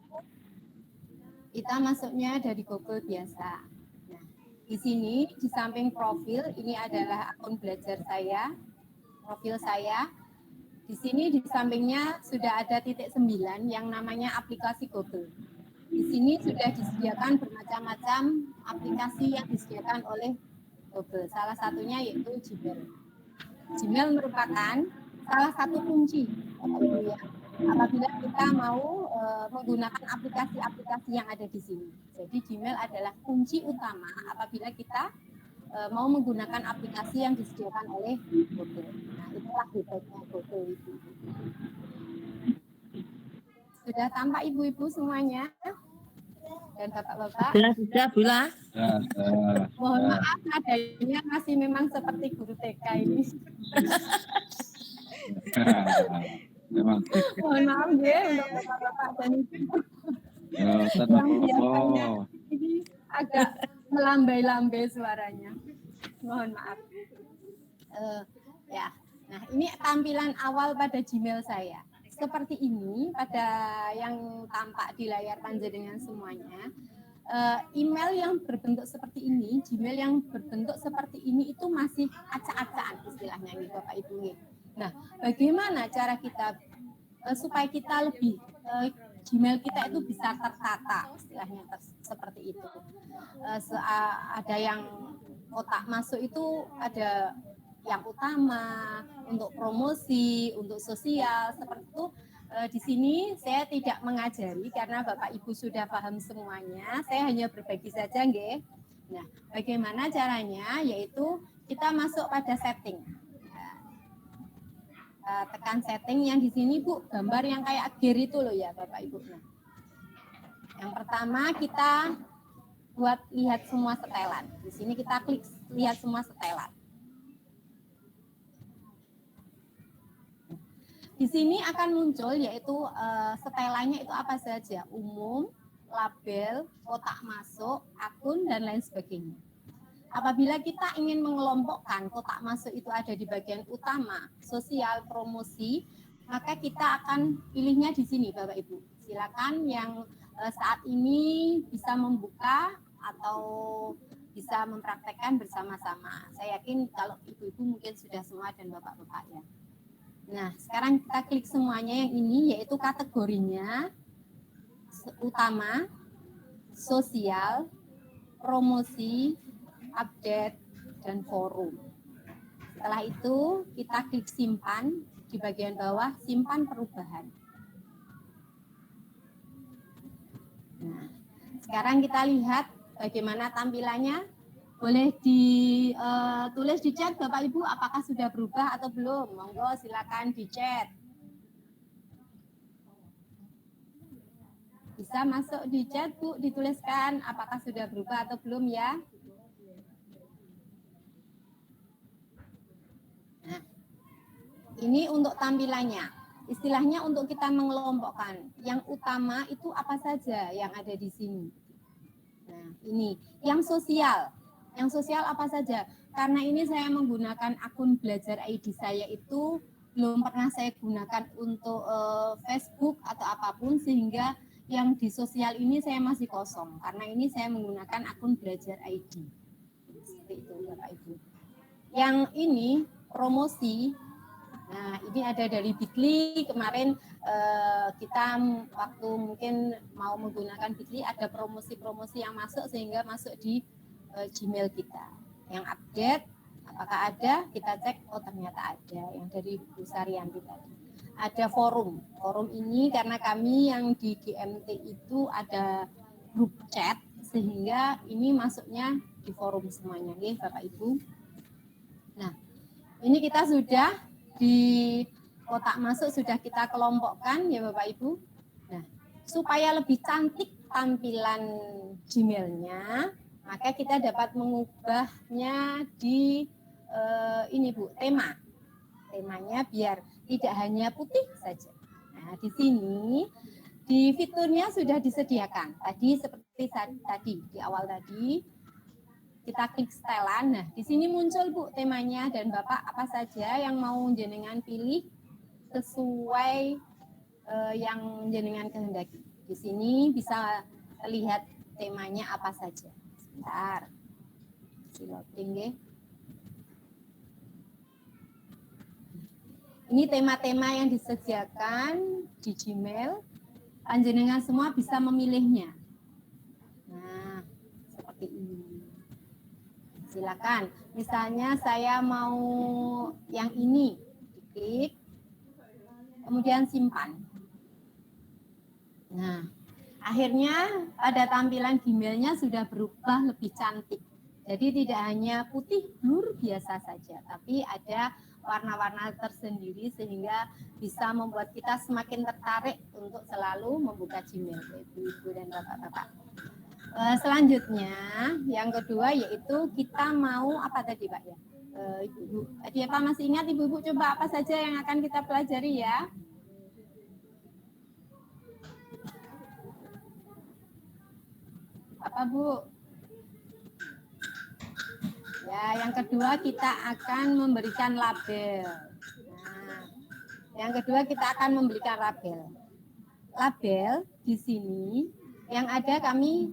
Kita masuknya dari Google biasa. Nah, di sini di samping profil ini adalah akun belajar saya, profil saya. Di sini di sampingnya sudah ada titik 9 yang namanya aplikasi Google. Di sini sudah disediakan bermacam-macam aplikasi yang disediakan oleh Google. Salah satunya yaitu Gmail. Gmail merupakan salah satu kunci apabila kita mau menggunakan aplikasi-aplikasi yang ada di sini. Jadi Gmail adalah kunci utama apabila kita mau menggunakan aplikasi yang disediakan oleh Google. Nah, itulah hebatnya Google itu. Sudah tampak ibu-ibu semuanya dan bapak-bapak? Sudah, Bula. Mohon maaf adanya masih memang seperti guru TK ini. Memang. Mohon maaf ya untuk bapak-bapak dan ibu. Yang biasanya ini agak melambai-lambai suaranya. Mohon maaf. Ya, nah ini tampilan awal pada Gmail saya. Seperti ini pada yang tampak di layar panjenengan semuanya. Email yang berbentuk seperti ini, Gmail yang berbentuk seperti ini itu masih acak-acakan istilahnya nih Bapak Ibu. Nah, bagaimana cara kita supaya kita lebih Gmail kita itu bisa tertata istilahnya seperti itu. Ada yang kotak masuk itu ada yang utama untuk promosi, untuk sosial seperti itu. Di sini saya tidak mengajari karena Bapak Ibu sudah paham semuanya. Saya hanya berbagi saja, nggih. Nah, bagaimana caranya? Yaitu kita masuk pada setting. Tekan setting yang di sini Bu, gambar yang kayak gear itu loh ya Bapak Ibu. Nah, yang pertama kita buat lihat semua setelan. Di sini kita klik lihat semua setelan. Di sini akan muncul yaitu setelannya itu apa saja, umum, label, kotak masuk, akun, dan lain sebagainya. Apabila kita ingin mengelompokkan kotak masuk itu ada di bagian utama, sosial, promosi, maka kita akan pilihnya di sini Bapak Ibu. Silakan yang saat ini bisa membuka atau bisa mempraktekkan bersama-sama. Saya yakin kalau ibu-ibu mungkin sudah semua dan bapak-bapak ya. Nah, sekarang kita klik semuanya yang ini, yaitu kategorinya utama, sosial, promosi, update, dan forum. Setelah itu, kita klik simpan di bagian bawah, simpan perubahan. sekarang kita lihat bagaimana tampilannya. Boleh ditulis di chat Bapak Ibu apakah sudah berubah atau belum. Monggo silakan di chat. Bisa masuk di chat Bu, dituliskan apakah sudah berubah atau belum ya. Nah, ini untuk tampilannya. Istilahnya untuk kita mengelompokkan. Yang utama itu apa saja yang ada di sini. Nah, ini yang sosial. Yang sosial apa saja? Karena ini saya menggunakan akun Belajar ID saya itu belum pernah saya gunakan untuk Facebook atau apapun, sehingga yang di sosial ini saya masih kosong. Karena ini saya menggunakan akun Belajar ID. Seperti itu Bapak Ibu. Yang ini promosi. Nah, ini ada dari Bitly. Kemarin kita waktu mungkin mau menggunakan Bitly, ada promosi-promosi yang masuk sehingga masuk di Gmail kita. Yang update, apakah ada? Kita cek, oh ternyata ada. Yang dari Bu Saryanti tadi. Ada forum. Forum ini karena kami yang di GMT itu ada grup chat, sehingga ini masuknya di forum semuanya, ya Bapak Ibu. Nah, ini kita sudah di kotak masuk sudah kita kelompokkan ya Bapak Ibu. Nah, supaya lebih cantik tampilan Gmail-nya, maka kita dapat mengubahnya di ini Bu, tema. Temanya biar tidak hanya putih saja. Nah, di sini di fiturnya sudah disediakan. Tadi seperti tadi di awal tadi kita klik setelan. Nah, di sini muncul Bu temanya dan Bapak apa saja yang mau jenengan pilih sesuai yang jenengan kehendaki. Di sini bisa lihat temanya apa saja. Sebentar. Loading ya. Ini tema-tema yang disediakan di Gmail. Panjenengan semua bisa memilihnya. Nah, seperti ini. Silakan. Misalnya saya mau yang ini, diklik, kemudian simpan. Nah, akhirnya pada tampilan Gmail-nya sudah berubah lebih cantik. Jadi tidak hanya putih blur biasa saja, tapi ada warna-warna tersendiri sehingga bisa membuat kita semakin tertarik untuk selalu membuka Gmail, Ibu-ibu dan Bapak-bapak. Selanjutnya, yang kedua yaitu kita mau apa tadi Pak ya? Ibu-ibu. Tadi apa masih ingat Ibu-ibu, coba apa saja yang akan kita pelajari ya? Apa Bu? Ya, yang kedua kita akan memberikan label. Nah, yang kedua kita akan memberikan label. Label di sini yang ada kami,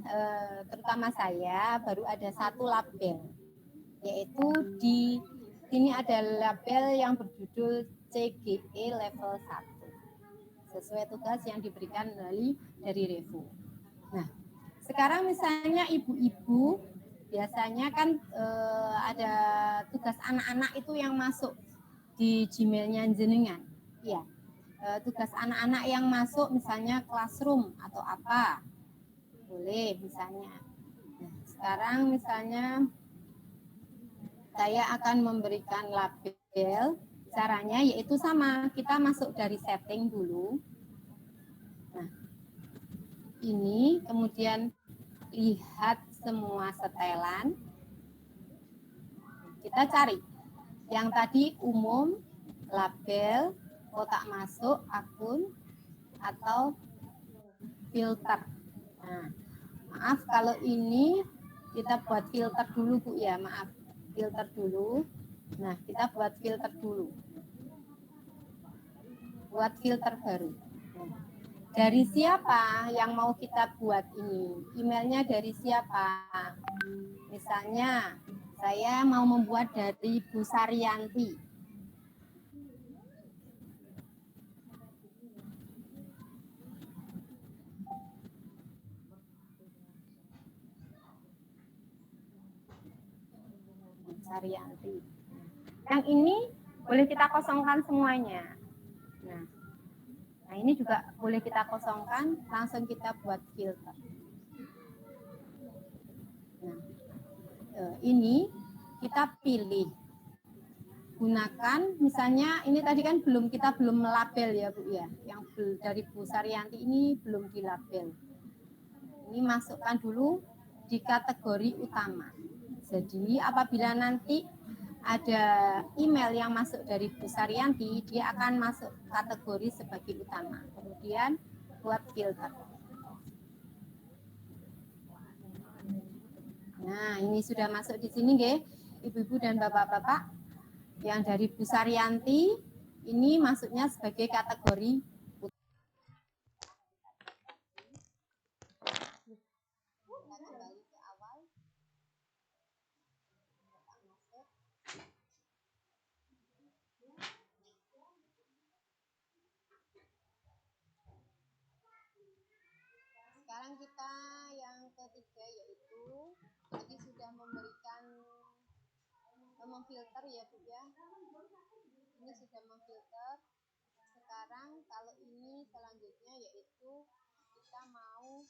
terutama saya, baru ada satu label, yaitu di sini ada label yang berjudul CGE level 1, sesuai tugas yang diberikan dari Revo. Nah, sekarang misalnya ibu-ibu, biasanya kan ada tugas anak-anak itu yang masuk di Gmail-nya jenengan. Ya, tugas anak-anak yang masuk misalnya classroom atau apa, boleh misalnya. Nah, sekarang misalnya saya akan memberikan label. Caranya yaitu sama, kita masuk dari setting dulu. Nah, ini kemudian lihat semua setelan. Kita cari yang tadi umum, label, kotak masuk, akun, atau filter. Nah, maaf kalau ini kita buat filter dulu Bu ya, maaf. Filter dulu. Nah, kita buat filter dulu. Buat filter baru. Nah, dari siapa yang mau kita buat ini? Emailnya dari siapa? Misalnya, saya mau membuat dari Bu Saryanti. Bu Saryanti. Yang ini boleh kita kosongkan semuanya. Nah, ini juga boleh kita kosongkan, langsung kita buat filter. Nah, ini kita pilih, gunakan misalnya ini tadi kan kita belum melabel ya Bu ya, yang dari Bu Saryanti ini belum dilabel. Ini masukkan dulu di kategori utama. Jadi apabila nanti ada email yang masuk dari Bu Saryanti, dia akan masuk kategori sebagai utama. Kemudian buat filter. Nah, ini sudah masuk di sini, nggih, Ibu-ibu dan Bapak-bapak. Yang dari Bu Saryanti ini masuknya sebagai kategori kita kembali ke awal. Kita masuk. Sekarang kita yang ketiga yaitu tadi sudah memberikan memfilter ya Bu ya. Ini sudah memfilter. Sekarang kalau ini selanjutnya yaitu kita mau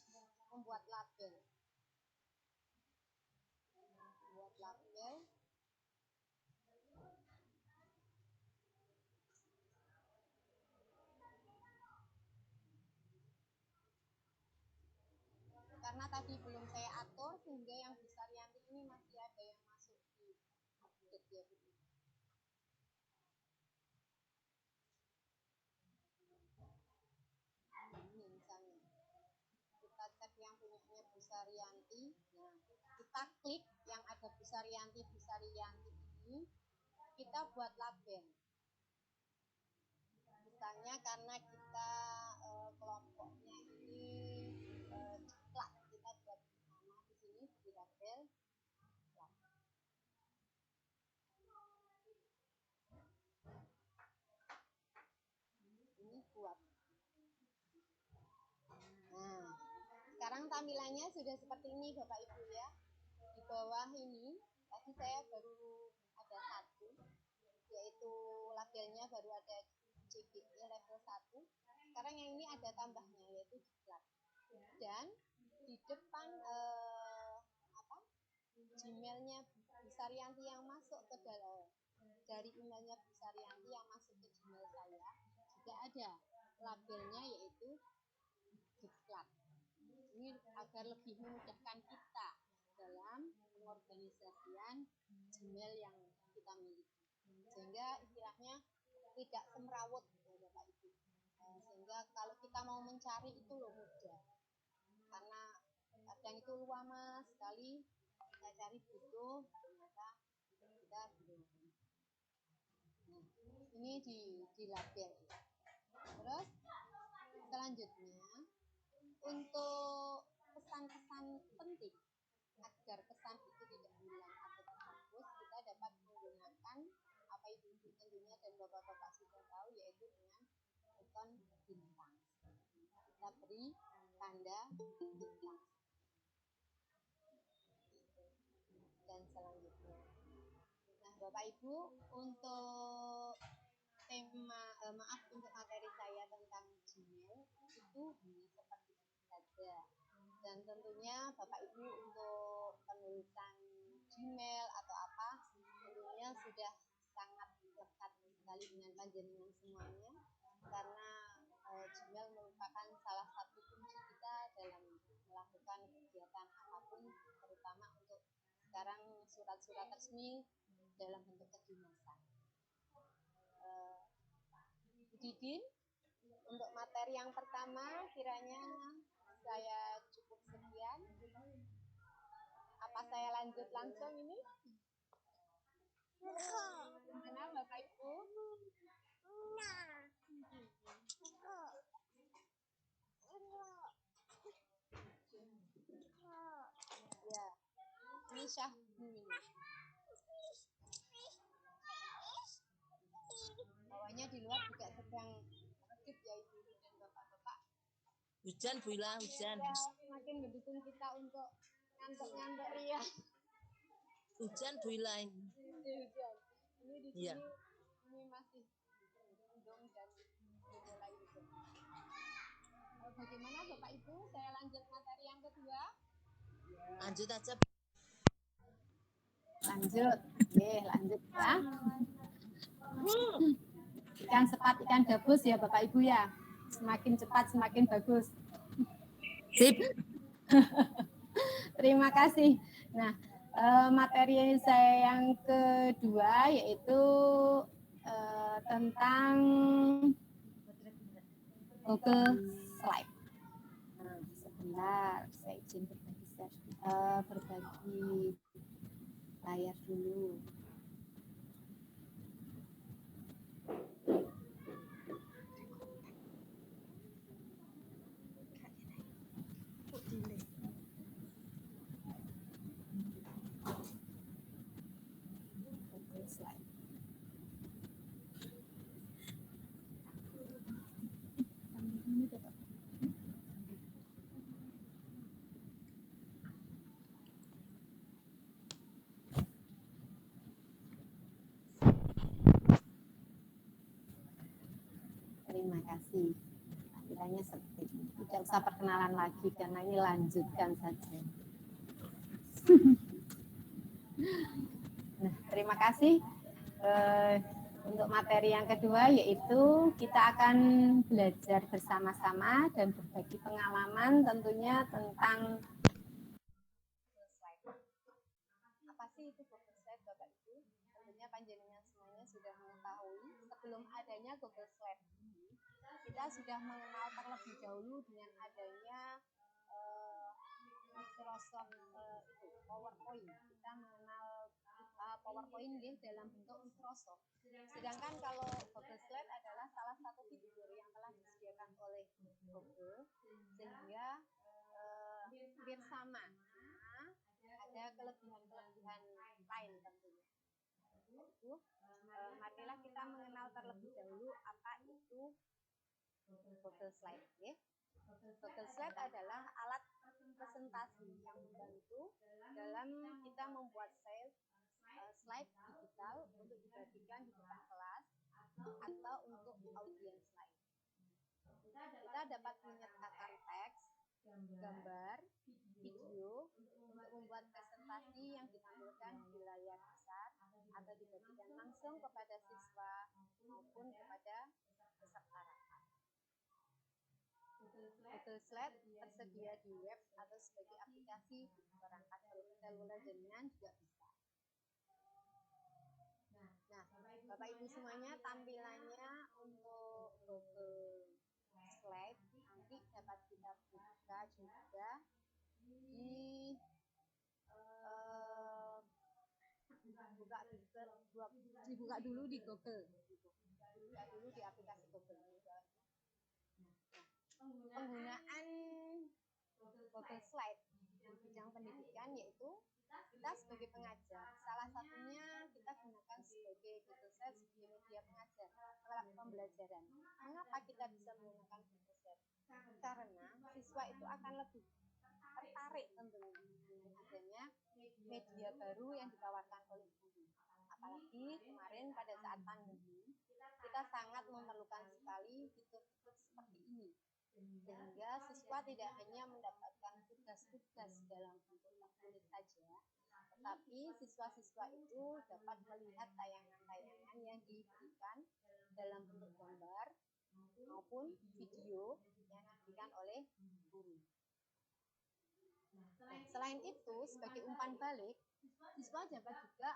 membuat label. Buat label. Karena tadi belum saya atur sehingga yang Bu Saryanti ini masih ada yang masuk di update ya Bu. Ini misalnya kita cek yang punyanya Bu Saryanti. Nah, kita klik yang ada Bu Saryanti ini, kita buat label. Misalnya karena kita kelompoknya ini diklat, kita buat nama di sini di label. Ini buat. Nah, sekarang tampilannya sudah seperti ini Bapak Ibu ya. Di bawah ini tadi saya baru ada satu, yaitu labelnya baru ada CGI level 1. Sekarang yang ini ada tambahnya yaitu diklat. Dan di depan Gmailnya Bu Saryanti yang masuk ke dalam dari emailnya Bu Saryanti yang masuk ke Gmail saya juga ada labelnya yaitu diklat. Ini agar lebih memudahkan kita dalam pengorganisasian Gmail yang kita miliki, sehingga istilahnya tidak semrawut ya Bapak Ibu, sehingga kalau kita mau mencari itu mudah, karena kadang itu lama sekali kita cari butuh ternyata kita belum. Nah, ini di label. Terus selanjutnya untuk pesan-pesan penting agar pesan itu tidak hilang atau terhapus, kita dapat menggunakan apa itu tentunya dan bapak-bapak sudah tahu, yaitu dengan ikon bintang. Kita beri tanda bintang. Dan selanjutnya, nah Bapak Ibu, untuk tema untuk materi saya tentang Gmail itu hanya seperti itu saja. Dan tentunya Bapak Ibu untuk penulisan Gmail atau apa tentunya sudah sangat lekat sekali dengan panjenengan semuanya, karena Gmail merupakan salah satu kunci kita dalam melakukan kegiatan apapun, terutama untuk sekarang surat-surat resmi dalam bentuk kedinasan. Didin, untuk materi yang pertama kiranya saya cukup sekian. Apa saya lanjut langsung ini? Gimana Bapak Ibu? Ya, ini Syahdu ini. Bawahnya di luar juga sedang redup ya Ibu dan Bapak-bapak. Hujan Bu Ila, hujan. Ya, semakin mendukung kita untuk ngantuk-ngantuk ria. Hujan Bu Ila ini. Hujan. Ini di sini Iya. ini masih mendung dan mulai hujan. Bagaimana Bapak Ibu? Saya lanjut materi yang kedua. Lanjut aja. Lanjut. Lanjut ya. Ikan sepat, ikan gabus ya Bapak Ibu ya. Semakin cepat semakin bagus. Sip. Terima kasih. Nah, materi saya yang kedua yaitu tentang Google Slide. Nah, sebentar, saya izin berbagi layar dulu. Google Slide. Terima kasih. Tampilannya seperti ini. Tidak usah perkenalan lagi karena ini lanjutkan saja. Nah, terima kasih. Untuk materi yang kedua yaitu kita akan belajar bersama-sama dan berbagi pengalaman tentunya tentang apa sih itu Google Slide Bapak Ibu? Tentunya panjenengan semuanya sudah mengetahui sebelum adanya Google Slide ini kita sudah mengenal terlebih dahulu dengan adanya Microsoft PowerPoint. Kita mengenal PowerPoint dalam bentuk Microsoft. Sedangkan kalau Google Slide adalah salah satu fitur yang telah disediakan oleh Google sehingga hampir sama. Ada kelebihan-kelebihan lain tentunya. Itu marilah kita mengenal terlebih dahulu apa itu Google Slide. Google Slide adalah alat presentasi yang membantu dalam kita membuat slide digital untuk dibagikan di depan kelas atau untuk audiens lain. Kita dapat menyertakan teks, gambar, video untuk membuat presentasi yang ditampilkan di layar besar atau dibagikan langsung kepada siswa maupun kepada peserta rapat. Google Slide tersedia di web atau sebagai aplikasi di perangkat seluler jaringan juga bisa. Nah, Bapak Ibu semuanya tampilannya untuk Google Slide nanti dapat kita buka juga dibuka dulu di Google, buka dulu di aplikasi Google. Penggunaan Google Slide di bidang pendidikan yaitu kita sebagai pengajar, salah satunya kita gunakan sebagai Google Slide sebagai media pengajar pembelajaran. Mengapa kita bisa menggunakan Google Slide? Karena siswa itu akan lebih tertarik tentunya dengan adanya media baru yang ditawarkan oleh guru. Apalagi kemarin pada saat pandemi kita sangat memerlukan sekali fitur-fitur seperti ini. Sehingga siswa tidak hanya mendapatkan tugas-tugas dalam bentuk tertulis saja, tetapi siswa-siswa itu dapat melihat tayangan-tayangan yang diberikan dalam bentuk gambar maupun video yang diberikan oleh guru. Nah, selain itu, sebagai umpan balik, siswa dapat juga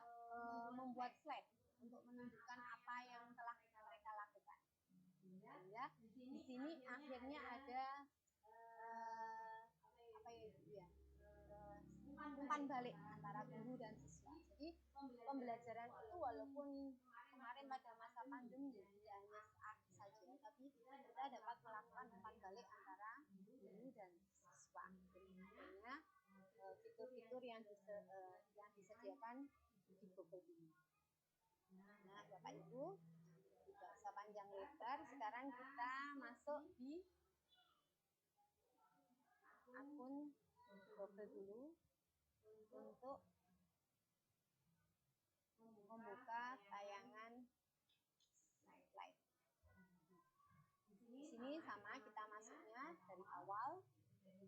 membuat slide untuk menunjukkan apa yang telah mereka lakukan. Sehingga di sini akhirnya ada umpan balik antara guru dan siswa. Jadi pembelajaran itu walaupun kemarin pada masa pandemi tidak hanya searti saja, tapi kita dapat melakukan umpan balik antara guru dan siswa. Makanya fitur-fitur yang disediakan di Google ini. Nah, Bapak Ibu, tidak usah panjang lebar. Sekarang kita masuk di akun Google dulu untuk membuka tayangan slide. Di sini sama kita masuknya dari awal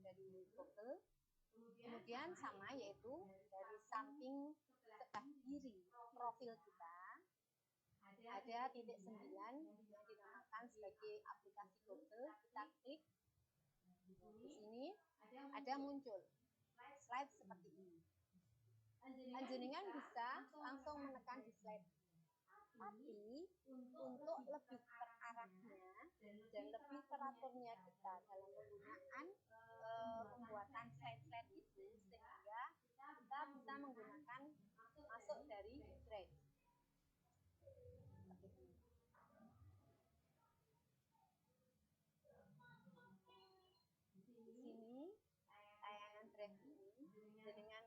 dari Google, kemudian sama yaitu dari samping ke sebelah kiri profil kita ada titik 9 yang dinamakan sebagai aplikasi Google. Kita klik di sini, ada muncul slide seperti ini. Panjenengan bisa langsung menekan di slide. Tapi untuk lebih terarahnya dan lebih teraturnya kita dalam penggunaan pembuatan slide-slide itu, sehingga kita bisa menggunakan masuk dari Drive. Seperti ini. Di sini tayangan Drive ini dengan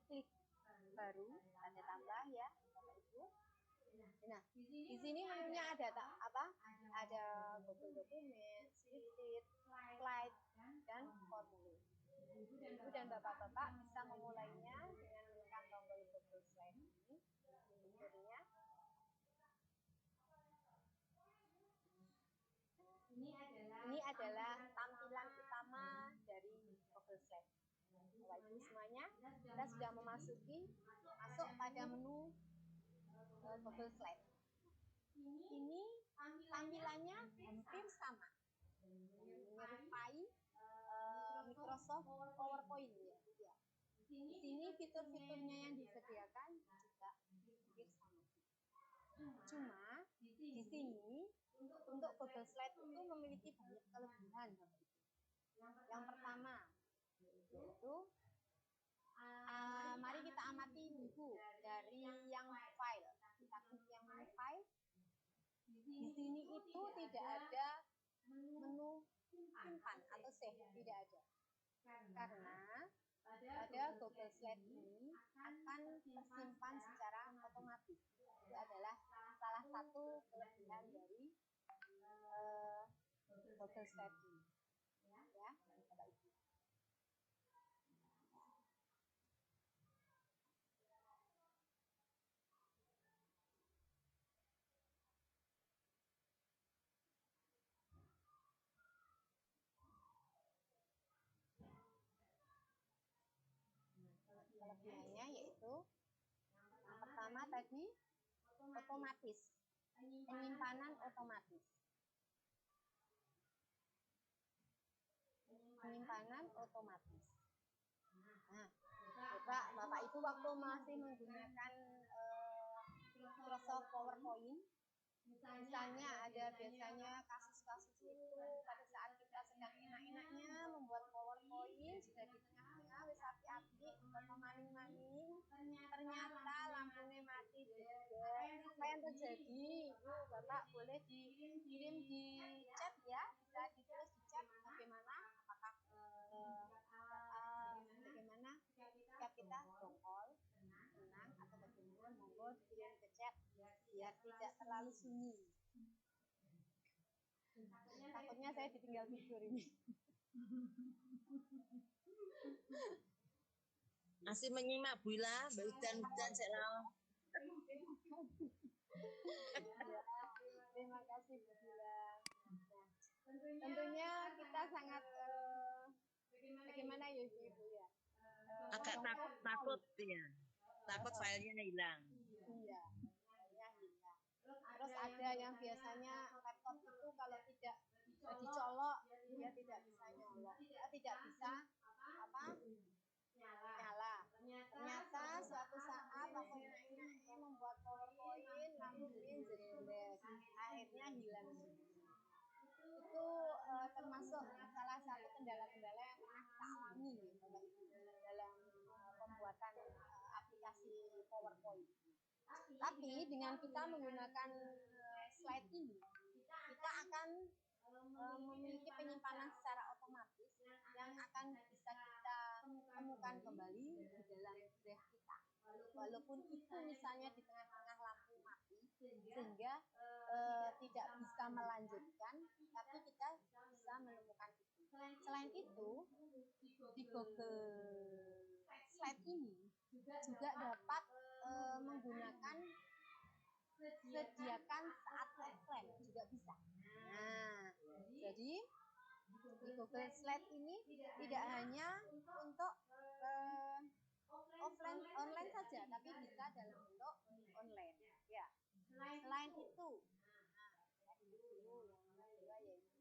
klik baru tanda tambah ya Bapak Ibu. Nah, di sini menunya ada apa? Ada Google Dokumen, Spreadsheet, Slide, dan formulir. Ibu dan Bapak-bapak bisa memulainya dengan menekan tombol Google Slide ini. Bentuknya. Ini adalah tampilan utama dari Google Slide. Bapak Ibu semuanya, kita sudah masuk pada menu Google Slide. Ini tampilannya hampir sama, menyerupai Microsoft PowerPoint ya. Di sini fitur-fiturnya yang disediakan juga hampir sama. Cuma di sini untuk Google Slide itu memiliki banyak kelebihan, Bapak Ibu. Yang pertama yaitu mari kita amati dulu dari yang file. Kita klik yang menu file. Di sini itu tidak ada menu simpan atau save, tidak ada. Karena pada Google Slide ini akan tersimpan secara otomatis. Itu adalah salah satu kelebihan dari Google Slide ini. Ya, Bapak Ibu. Kelebihannya yaitu yang pertama tadi otomatis, penyimpanan otomatis. Nah, Bapak Ibu waktu masih menggunakan Microsoft PowerPoint, misalnya ada biasanya kasus-kasus itu pada saat kita sedang enak-enaknya membuat PowerPoint, sudah di tengah-tengah wis api-api foto maning-maning, ternyata lampunya mati juga. Apa yang terjadi? Ibu, Bapak boleh dikirim di chat ya, bisa ditulis di chat bagaimana, apakah bagaimana jika kita jongkol, tenang atau bagaimana, monggo dikirim ke chat biar tidak terlalu sunyi. Takutnya saya ditinggal tidur ini. Masih menyimak Bu Ila, hujan-hujan saya. Ya, terima kasih Bu Bila. Nah, tentunya kita sangat bagaimana ya Ibu ya? Agak takut ya. Takut filenya hilang. Iya, filenya hilang. Terus ada yang biasanya laptop itu kalau tidak dicolok dia tidak bisa nyolok, tidak bisa nyala. Ternyata suatu saat waktu enak-enaknya membuat PowerPoint lampunya jelek, akhirnya hilang. Itu termasuk salah satu kendala-kendala yang pernah kita alami Bapak Ibu dalam pembuatan aplikasi PowerPoint. Tapi dengan kita menggunakan slide ini, kita akan memiliki penyimpanan secara otomatis yang akan bisa kita temukan kembali di dalam drive kita. Walaupun itu misalnya di tengah-tengah lampu mati, sehingga tidak bisa melanjutkan, tapi kita bisa menemukan itu. Selain itu, di Google Slide ini juga dapat menggunakan sediakan saat offline juga bisa. Nah, jadi di Google Slide ini tidak hanya untuk offline online saja, tapi bisa dalam bentuk online. Ya. Selain itu, nah, dulu yang nomor 2 yaitu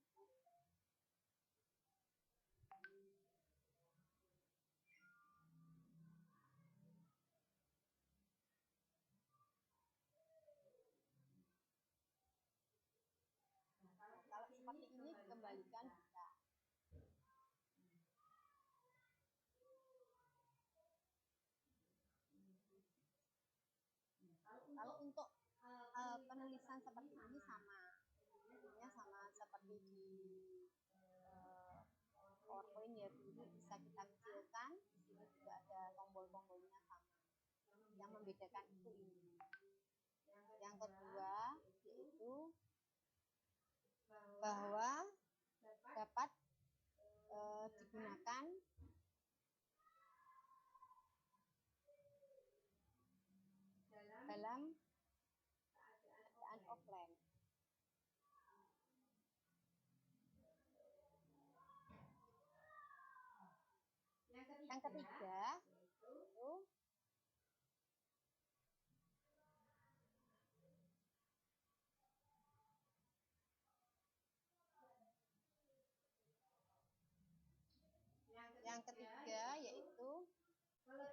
kalau seperti ini dikembalikan bisa. Kalau untuk penulisan seperti ini sama, intinya sama seperti di PowerPoint ya, ini bisa kita kecilkan. Di sini juga ada tombol-tombolnya sama. Yang membedakan itu ini. Yang kedua yaitu bahwa dapat digunakan dalam keadaan offline. Yang ketiga itu yaitu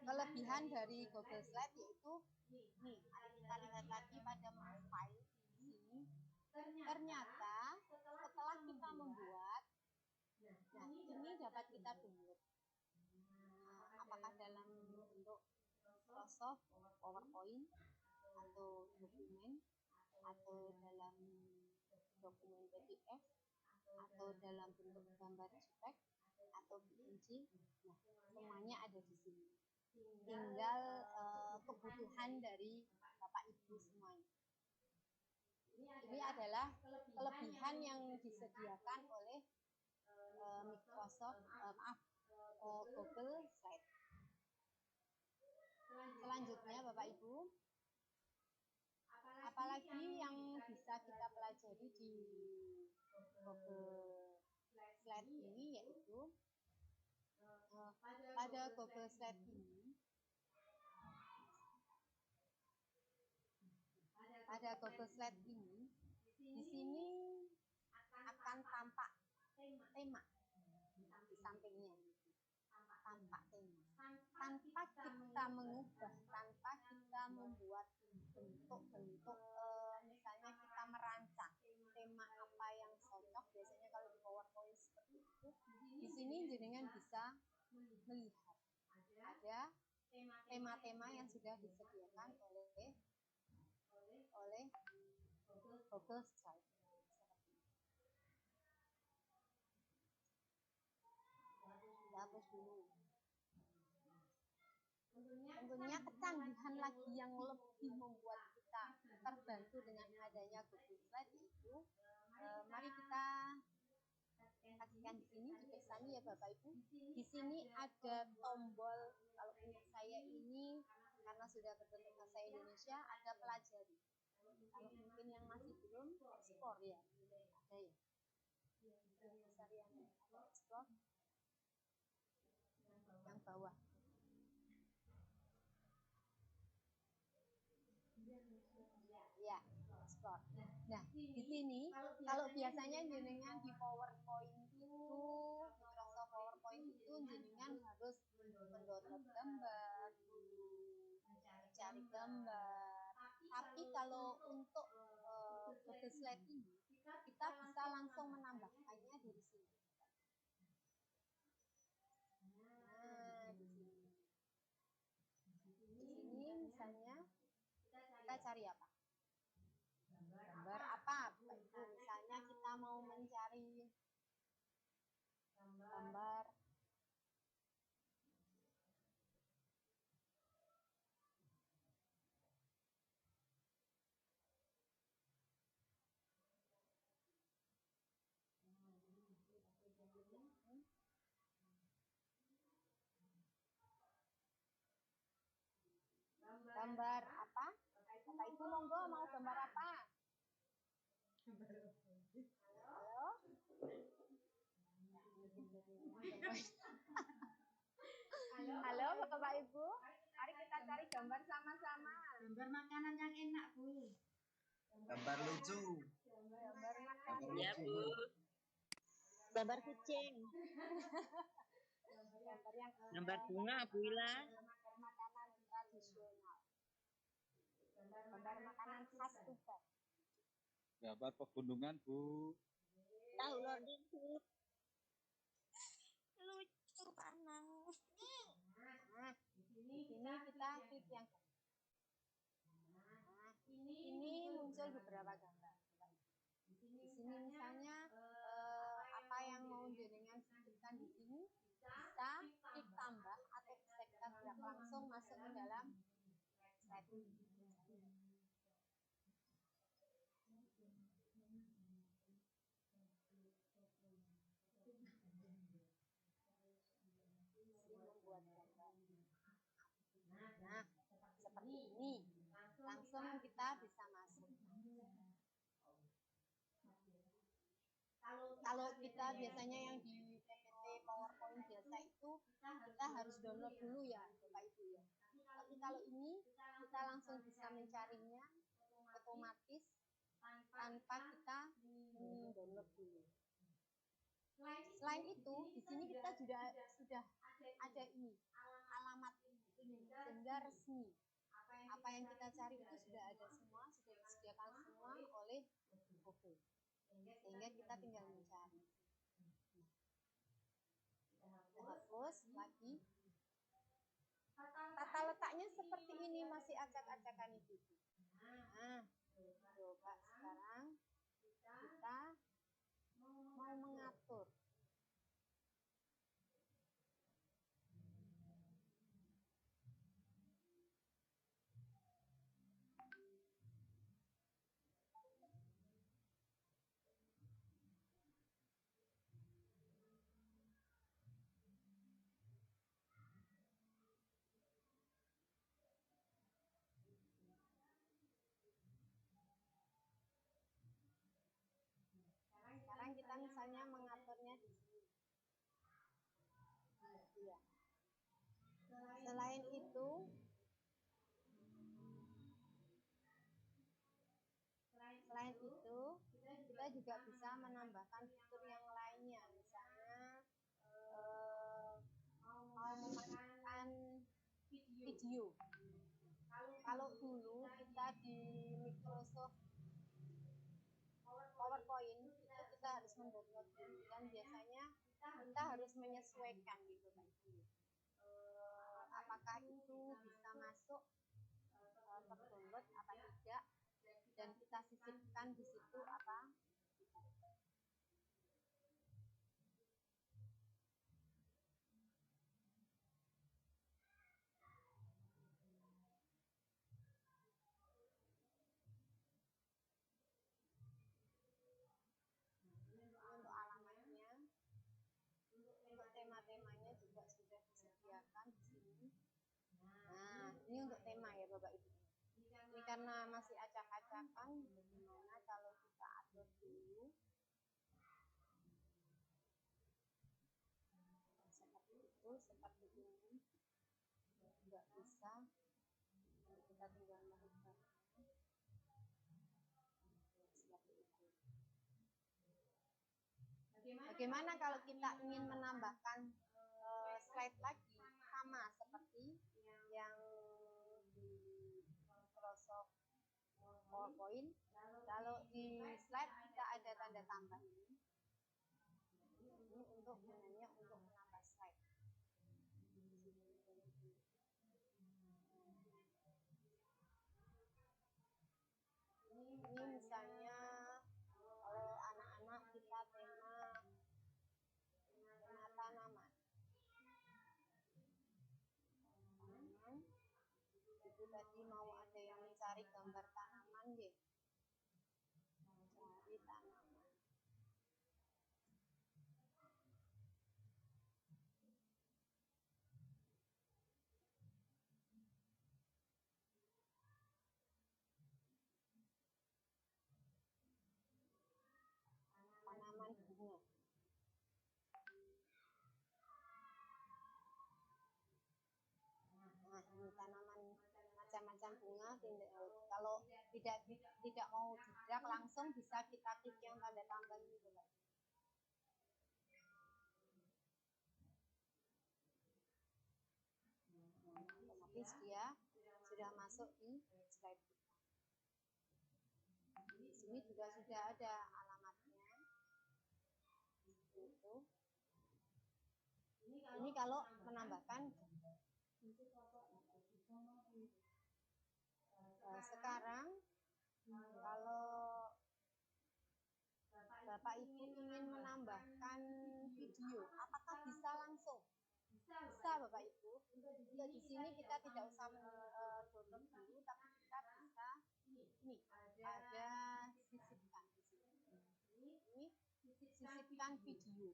kelebihan dari Google Slide, yaitu nih, kita lihat lagi pada menu file di sini. Ternyata setelah kita membuat, nah ini dapat kita download. Apakah dalam bentuk Microsoft PowerPoint atau dokumen, atau dalam dokumen PDF, atau dalam bentuk gambar JPEG atau PNG, nah semuanya ada di sini. Tinggal kebutuhan dari Bapak Ibu semuanya. Ini adalah kelebihan yang disediakan oleh Google Slide. Selanjutnya Bapak Ibu, apalagi yang bisa kita pelajari di Google Slide ini, yaitu pada Google Slide ini, di sini akan tampak tema di sampingnya, tampak tema. Tanpa kita mengubah, tanpa kita membuat bentuk-bentuk, misalnya kita merancang tema apa yang cocok, biasanya kalau di PowerPoint seperti itu. Di sini jenengan bisa melihat ada tema-tema yang sudah disediakan oleh Google Slide. Hapus dulu. Tentunya kecanggihan lagi yang lebih membuat kita terbantu dengan adanya Google Slide itu, mari kita saksikan di sini, dipersani ya Bapak Ibu. Di sini ada tombol, kalau punya saya ini karena sudah berbentuk bahasa Indonesia, ada pelajari. Kalau mungkin yang masih belum, ekspor ya, ada ya. Besar yang ekspor, yang bawah. Ya, ekspor. Nah, di sini kalau biasanya jenengan di PowerPoint itu, Microsoft PowerPoint itu jenengan harus mendownload gambar, mencari gambar. Tapi kalau untuk Google Slide ini, kita bisa langsung menambahkannya dari sini. Nah, di sini. Di sini misalnya kita cari apa? Gambar apa? Itu misalnya kita mau mencari gambar gambar apa? Bapak Ibu monggo mau gambar apa? Halo? Halo Bapak Ibu, Mari kita cari gambar sama-sama. Gambar makanan yang enak, Bu. Gambar lucu. Gambar Gambar makanan. Ya, lucu. Bu. Gambar kucing. Gambar yang Gambar bunga, Bu Ila. gambar makanan tradisional. Gambar makanan khas Tuban. Gambar pegunungan, Bu. Tahu loading, Bu. Lucu, Panang. Nah, di sini kita klik yang nah, ini muncul beberapa gambar. Di sini misalnya apa yang mau jenengan sisipkan di sini bisa klik tambah atau bisa kita drag langsung masuk ke dalam slide. Membuat gambar. Nah, seperti ini. Langsung kita bisa masuk. Kalau kita biasanya yang di PPT PowerPoint biasa itu kita harus download dulu ya, Bapak Ibu ya. Tapi kalau ini kita langsung bisa mencarinya otomatis tanpa kita download dulu. Selain itu, di sini kita sudah ada ini alamat ini sehingga resmi. Apa yang kita cari itu sudah ada semua, sudah disediakan semua oleh Google. Sehingga kita tinggal mencari. Kita hapus lagi. Tata letaknya seperti ini, masih acak-acakan itu. Nah, coba sekarang kita mau mengatur. Sekarang kita misalnya mengaturnya di sini. Iya. Selain itu, kita juga bisa menambahkan fitur yang lainnya, misalnya mau memainkan video. Kalau dulu kita di Microsoft PowerPoint itu kita harus mendownload dan biasanya kita harus menyesuaikan gitu Pak Ibu. Apakah itu bisa masuk terdownload apa tidak dan kita sisipkan di situ apa. Untuk alamatnya, untuk tema-temanya juga sudah disediakan di sini. Nah, ini untuk tema ya Bapak Ibu. Ini karena masih acak-acakan, bagaimana kalau kita upload dulu. Seperti itu, seperti ini. Tidak bisa, kita tinggal merubah. Seperti itu. Bagaimana kalau kita ingin menambahkan slide lagi sama seperti yang di Microsoft PowerPoint. Kalau di slide kita ada tanda tambah ini untuk gunanya untuk menambah slide. Ini misalnya kalau anak-anak kita tema tanaman. Itu tadi mau ada yang mencari gambar tanaman deh. Cari tanaman. Tanaman bunga. Nah, ini. tanaman macam-macam bunga. Kalau tidak mau jedak langsung bisa kita klik yang tanda tambah ini Bapak. Otomatis dia sudah masuk di slide kita. Di sini juga sudah ada alamatnya. Itu. Ini kalau menambahkan. Sekarang kalau Bapak Ibu ingin menambahkan video, apakah bisa langsung? Bisa Bapak Ibu. Untuk di sini kita tidak usah download dulu, tapi kita bisa ini ada sisipkan di sini. Ini sisipkan video.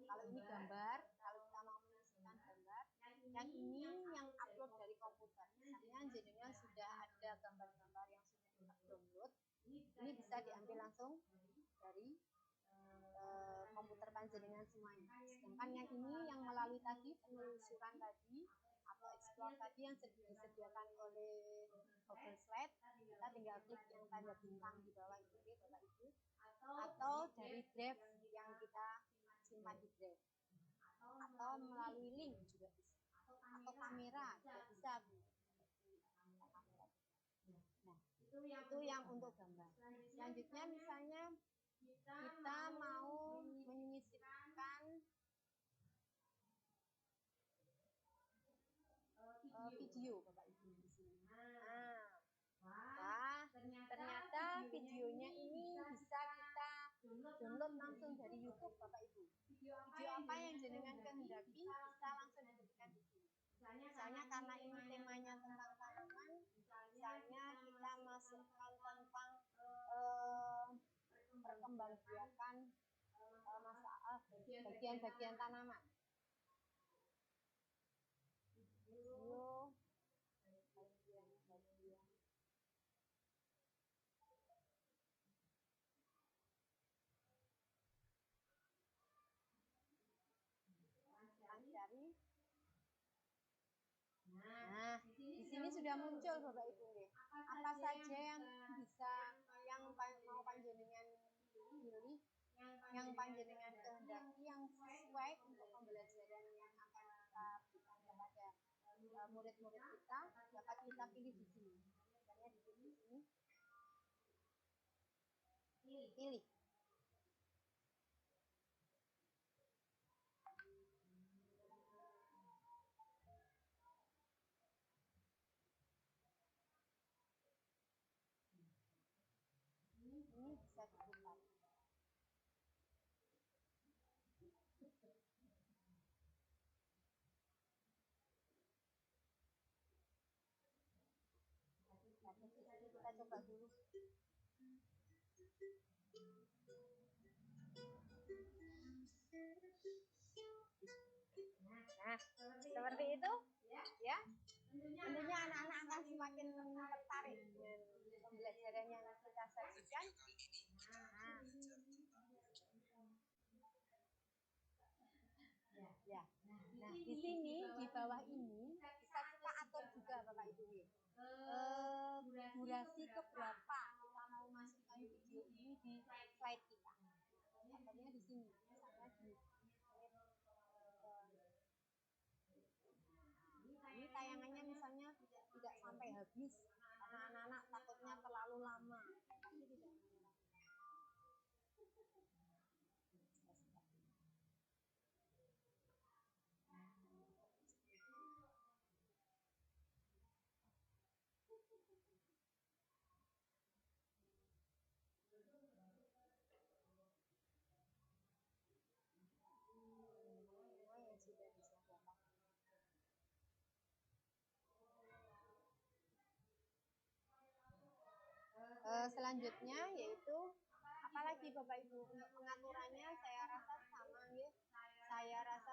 Kalau ini gambar, kalau kita mau menyisipkan gambar, yang ini yang upload dari komputer. Misalnya jenengan sudah ada gambar-gambar yang sudah kita download, ini bisa diambil langsung dari komputer panjenengan semuanya. Sedangkan yang ini yang melalui tadi penelusuran tadi atau explore tadi yang disediakan oleh Google Slide, kita tinggal klik yang tanda bintang di bawah ini Bapak Ibu, atau dari drive yang kita simpan di drive, atau melalui link juga bisa, atau kamera juga bisa Bu. Nah, itu yang untuk gambar. Selanjutnya misalnya kita mau menyisipkan video Bapak Ibu di sini. Nah, ternyata videonya ini bisa kita download langsung dari YouTube Bapak Ibu. Video apa yang jenengan kehendaki bisa langsung diketikkan di sini. Misalnya karena ini temanya tentang tanaman, misalnya kita masukkan tentang perkembangbiakan masalah bagian-bagian tanaman. Video bagian cari. Nah, di sini sudah muncul Bapak Ibu nih. Apa saja yang mau panjenengan pilih, yang panjenengan kehendaki, yang sesuai untuk pembelajaran yang akan kita berikan kepada murid-murid kita, dapat kita pilih di sini. Misalnya di sini. Pilih. Ini bisa diputar. Kita coba dulu. Nah, seperti itu, ya. Tentunya anak-anak akan semakin tertarik dengan pembelajaran yang kita sajikan. Ya. Nah, di sini di bawah ini bisa kita atur juga Bapak Ibu. Durasi keberapa kita mau masukkan video ini di slide kita. Aturnya di sini, misalnya di ini tayangannya misalnya tidak sampai habis karena anak-anak takutnya terlalu lama. Tapi tidak. Yang sudah bisa dapat. Selanjutnya yaitu apalagi Bapak Ibu untuk pengaturannya saya rasa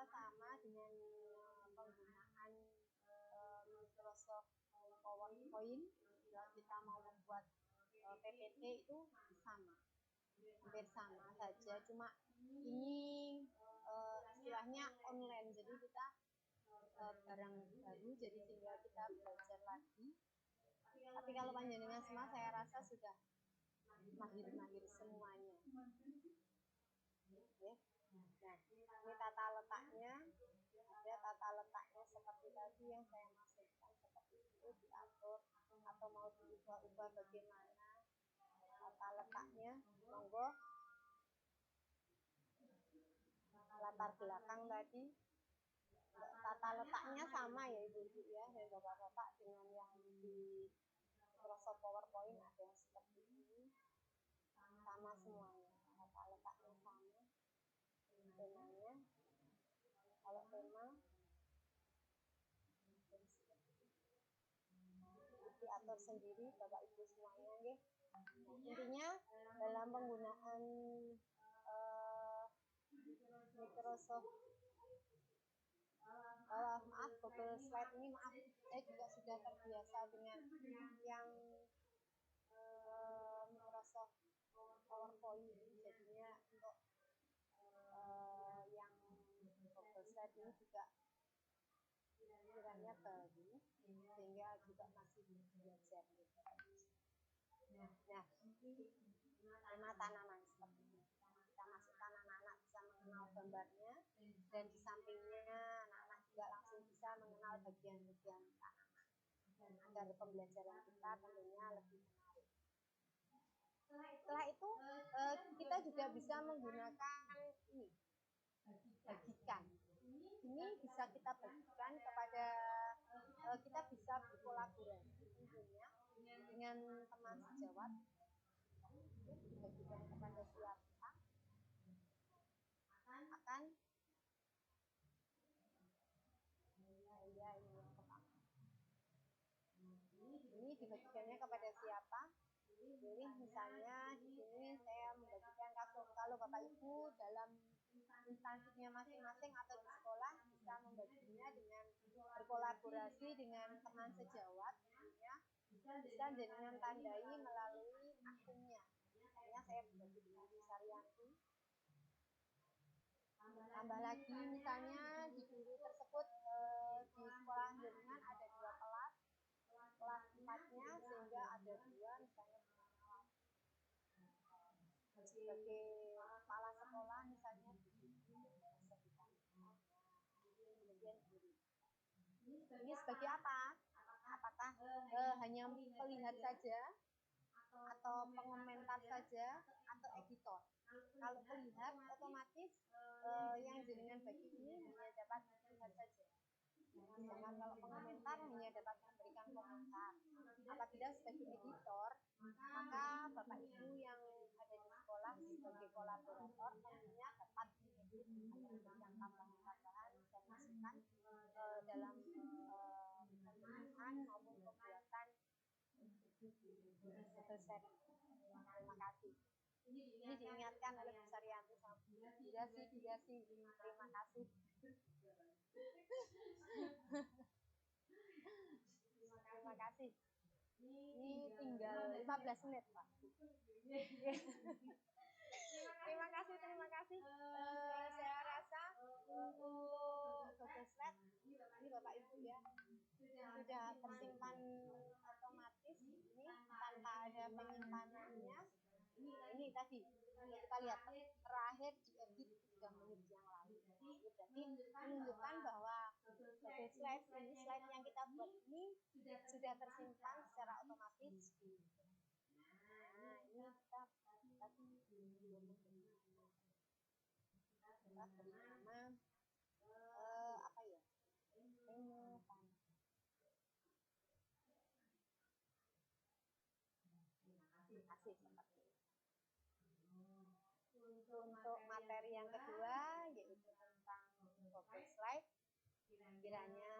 sama dengan penggunaan Microsoft PowerPoint. Kalau kita mau membuat PPT itu hampir sama saja, cuma ini istilahnya online, jadi kita barang baru, jadi tinggal kita belajar lagi. Tapi kalau panjenengan semua saya rasa sudah mahir-mahir semuanya. Oke. Nah, ini tata letaknya. Ada tata letaknya seperti tadi yang saya maksudkan, seperti itu diatur atau mau diubah-ubah bagaimana tata letaknya. Monggo. Latar belakang tadi, tata letaknya sama ya ibu-ibu ya dan bapak-bapak dengan yang di Microsoft PowerPoint ada yang seperti ini, sama semuanya, tata letaknya sama. Temanya, kalau tema diatur sendiri bapak ibu semuanya, nggih. Intinya dalam penggunaan Microsoft maaf Google Slide ini, maaf saya juga sudah terbiasa dengan yang Microsoft PowerPoint, jadinya untuk yang Google Slide ini juga kiranya baru sehingga juga masih belajar. Nah, tema tanaman seperti ini. Kita masukkan anak-anak bisa mengenal gambarnya dan di sampingnya anak-anak juga langsung bisa mengenal bagian-bagian tanaman agar pembelajaran kita tentunya lebih menarik. Setelah itu kita juga bisa menggunakan ini, bagikan. Ini bisa kita bagikan kepada kita bisa berkolaborasi tentunya dengan teman sejawat, bagikan kepada siapa akan ya ini yang pertama. Ini dibagikannya kepada siapa? Jadi misalnya di sini saya membagikan kalau Bapak Ibu dalam instansinya masing-masing atau di sekolah bisa membaginya dengan berkolaborasi dengan teman sejawat, tentunya bisa dengan tandai melalui akunnya. Misalnya saya berbagi dengan Bu Saryanti. Tambah lagi misalnya di guru tersebut di sekolah jenengan ada 2 kelas 4-nya sehingga ada 2 misalnya sebagai kepala sekolah misalnya kemudian guru. Ini sebagai apa? Apakah hanya melihat saja atau pengomentar saja atau editor? Kalau melihat otomatis yang jenengan bagi ini hanya dapat melihat saja. Sedangkan kalau pengomentar hanya dapat memberikan komentar. Apabila sebagai editor, maka Bapak Ibu yang ada di sekolah sebagai kolaborator tentunya dapat mengedit atau memberikan tambahan-tambahan dan masukan dalam pembuatan maupun pembuatan Google Slide. Terima kasih. Ini diingatkan oleh Bu Saryanti sama Digasi. Terima kasih. Terima kasih. Ini tinggal 15 menit, Pak. Terima kasih. Saya rasa untuk Google Slide ini Bapak Ibu ya sudah tersimpan otomatis ini tanpa ada penyimpanannya. Ini tadi kita lihat terakhir diedit 3 menit yang lalu. Jadi menunjukkan bahwa Google Slide ini slide yang kita buat ini sudah tersimpan secara otomatis. Nah, ini kita bersama apa ya? Kasih seperti ini. Untuk materi yang kedua yaitu tentang Google Slide, kiranya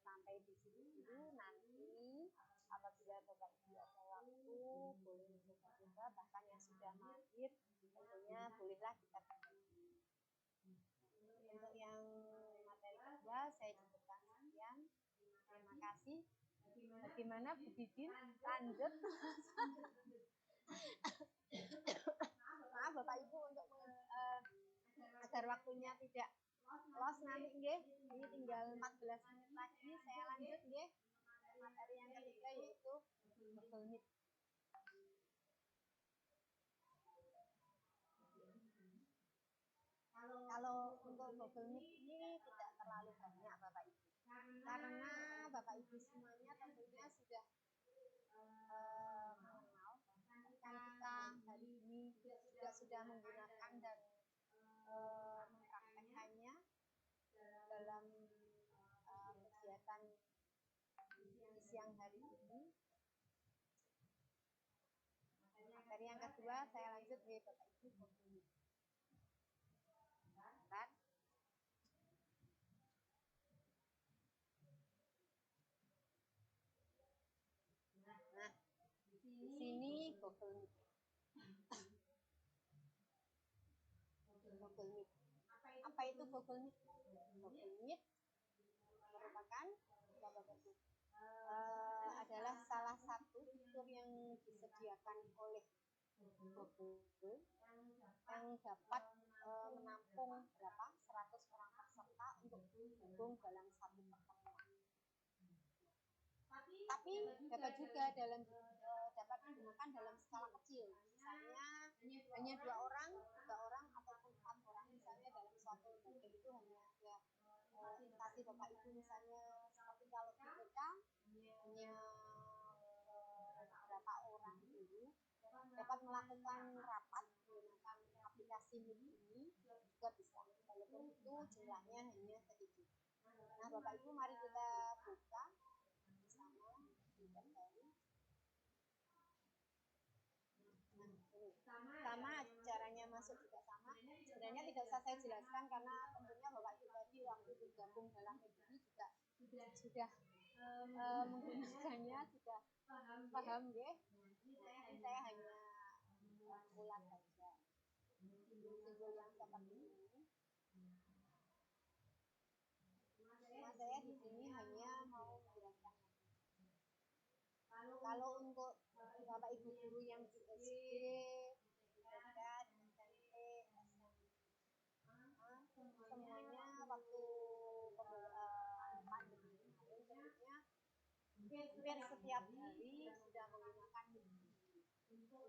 sampai di sini dulu. Nanti apabila Bapak Ibu ada waktu boleh mencoba-coba, bahkan yang sudah mahir tentunya bolehlah kita bagi. Untuk yang materi kedua saya cukupkan sekian. Terima kasih. Bagaimana Bu Didin? Lanjut. Maaf Bapak Ibu untuk agar waktunya tidak Los nanti nggih, ini tinggal 14 menit lagi saya lanjut nggih. Materi yang ketiga yaitu Google Meet. Kalau untuk Google Meet ini tidak terlalu banyak Bapak Ibu. Karena Bapak Ibu semuanya tentunya sudah mengenal kan kita hari ini juga sudah menggunakan dan mempraktekkannya dalam kegiatan di siang hari ini. Materi yang kedua saya lanjut nih Bapak Ibu Google Meet. Bentar. Nah, di sini Google Meet. Google Meet. Apa itu Google Meet? Google Meet merupakan adalah salah satu fitur yang disediakan oleh Google yang dapat menampung berapa 100 orang peserta untuk bergabung dalam satu pertemuan. Tapi dapat juga dapat digunakan dalam skala kecil, misalnya hanya 2 orang, 3 orang ataupun 4 orang. Misalnya dalam suatu Google itu hanya ada instansi Bapak Ibu misalnya seperti kalau di BK hanya beberapa orang dulu dapat melakukan rapat menggunakan aplikasi Meet ini juga bisa, walaupun itu jumlahnya hanya sedikit. Nah Bapak Ibu mari kita buka bersama kita baru. Nah ini sama caranya masuk juga sama. Sebenarnya tidak usah saya jelaskan karena tentunya Bapak Ibu tadi waktu bergabung dalam Meet ini juga sudah menggunakannya, sudah paham ya. Nah, saya hanya ulang saja simbol yang seperti ini. Nah, saya di sini hanya mau menjelaskan. Kalau untuk Bapak Ibu guru yang di SD, TK, SMP, SMA, semuanya waktu pandemi kemarin tentunya hampir setiap hari sudah menggunakan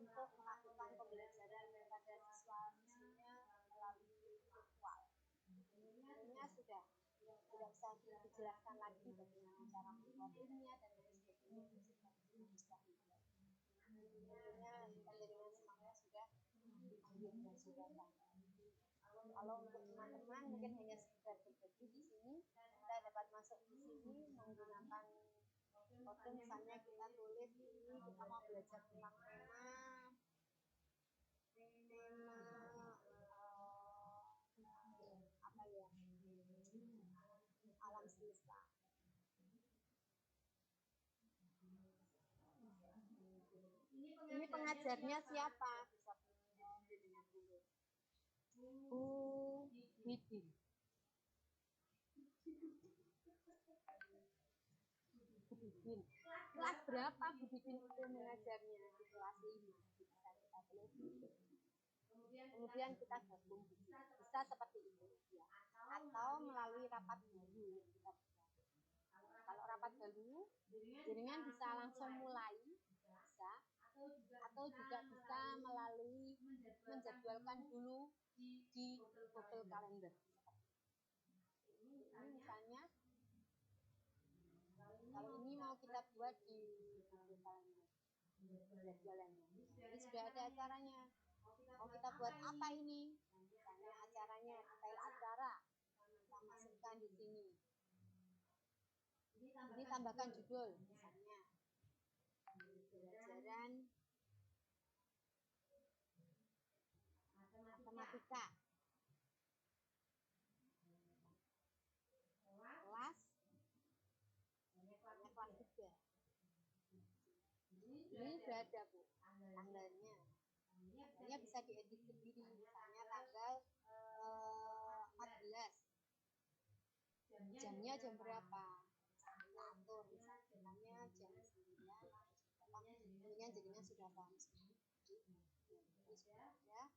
untuk melakukan pembelajaran kepada siswa-siswinya melalui virtual. Tentunya sudah tidak usah dijelaskan lagi bagaimana cara mengkontrolnya dan lain sebagainya. Tentunya penjaringan semuanya sudah hampir dan sudah paham. Kalau untuk teman-teman mungkin hanya sekedar berbagi di sini, kita dapat masuk di sini menggunakan kode, misalnya kita tulis ini kita mau belajar tentang tema apa ya, alam semesta. Ini pengajarnya siapa? Bisa Bu Didi. Bu Didin. Kelas berapa Bu Didin itu mengajarnya? Di kelas 5. Bisa kita tulis. Kemudian kita gabung. Bisa seperti itu. Ya. Atau melalui rapat baru yang kita buka. Kalau rapat baru, jaringan bisa langsung mulai. Bisa. Atau juga bisa melalui menjadwalkan dulu di Google Calendar. Ini misalnya kalau ini mau kita buat di Google Calendar jadwalannya. Ini sudah ada acaranya. Mau kita buat apa ini? Misalnya acaranya, detail acara. Kita masukkan di sini. Ini tambahkan judul misalnya. Pelajaran matematika. Kelas 3. Ini sudah ada Bu tanggalnya. Tanggalnya bisa diedit sendiri, misalnya tanggal 14. Jamnya jam berapa? Kita atur misalnya jam 9. Tentunya jadinya sudah paham semua. Ini sudah ada.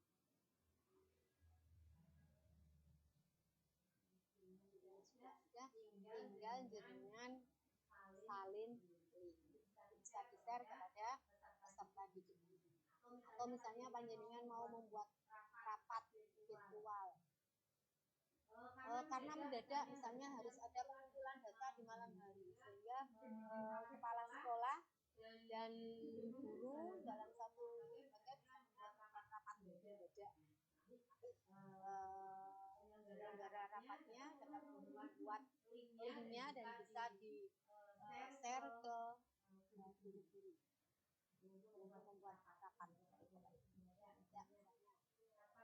sudah, tinggal jenengan salin link. Bisa di-share kepada peserta didik. Atau misalnya panjenengan mau membuat rapat virtual. Karena mendadak misalnya harus ada pengumpulan data di malam hari, sehingga kepala sekolah dan guru dalam satu lembaga bisa membuat rapat mendadak. Penyelenggara rapatnya dapat membuat linknya dan bisa di-share ke guru-guru untuk membuat rapat. Ya, misalnya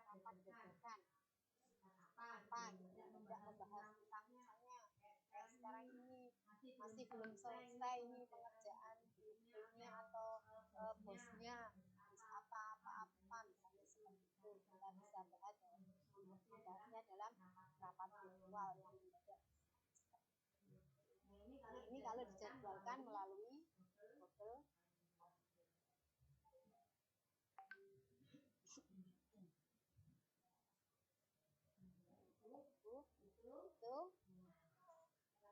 rapat gagasan apa gitu, tidak membahas tentang misalnya kayak sekarang ini masih belum selesai ini pengerjaan ini atau bosnya harus apa misalnya seperti itu, kita bisa bahasnya dalam rapat virtual yang mendadak. Nah, ini kalau dijadwalkan melalui Google.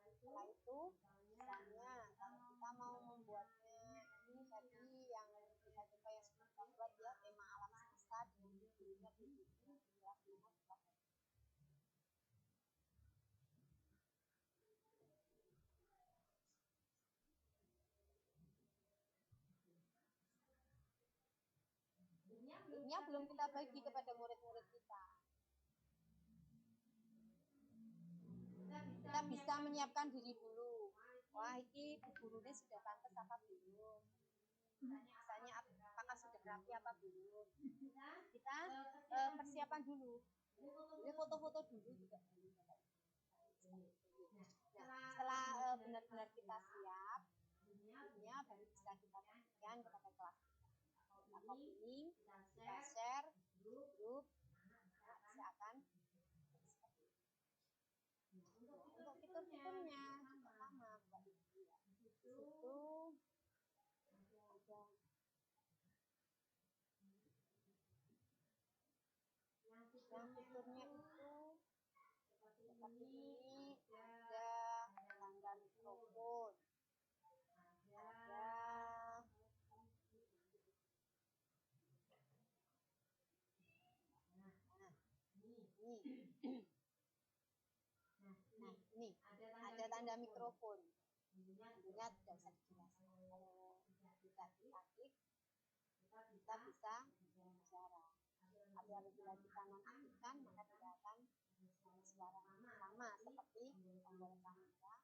Setelah itu misalnya kita mau membuatnya ini tadi yang kita coba yang sudah kita buat ya, tema alam semesta dengan judulnya begitu ya, linknya belum kita bagi kepada murid-murid kita. Kita bisa menyiapkan diri dulu. Wah, ini gurunya sudah pantas apa belum? Misalnya apakah sudah rapi apa belum? Kita persiapan dulu. Jadi foto-foto dulu juga. Nah, setelah benar-benar kita siap, linknya baru bisa kita bagikan kepada kelas kita. Kita copy link, kita share grup, nah, silakan. Untuk fitur-fiturnya juga sama, Mbak Ibu ya. Di situ ada yang fiturnya itu seperti ini, ada tanda mikrofon, ada ini ada tanda mikrofon. Tentunya tidak usah dijelaskan. Kalau kita klik, kita bisa bicara. Tapi apabila kita nonaktifkan, maka tidak akan suara sama seperti tombol kamera.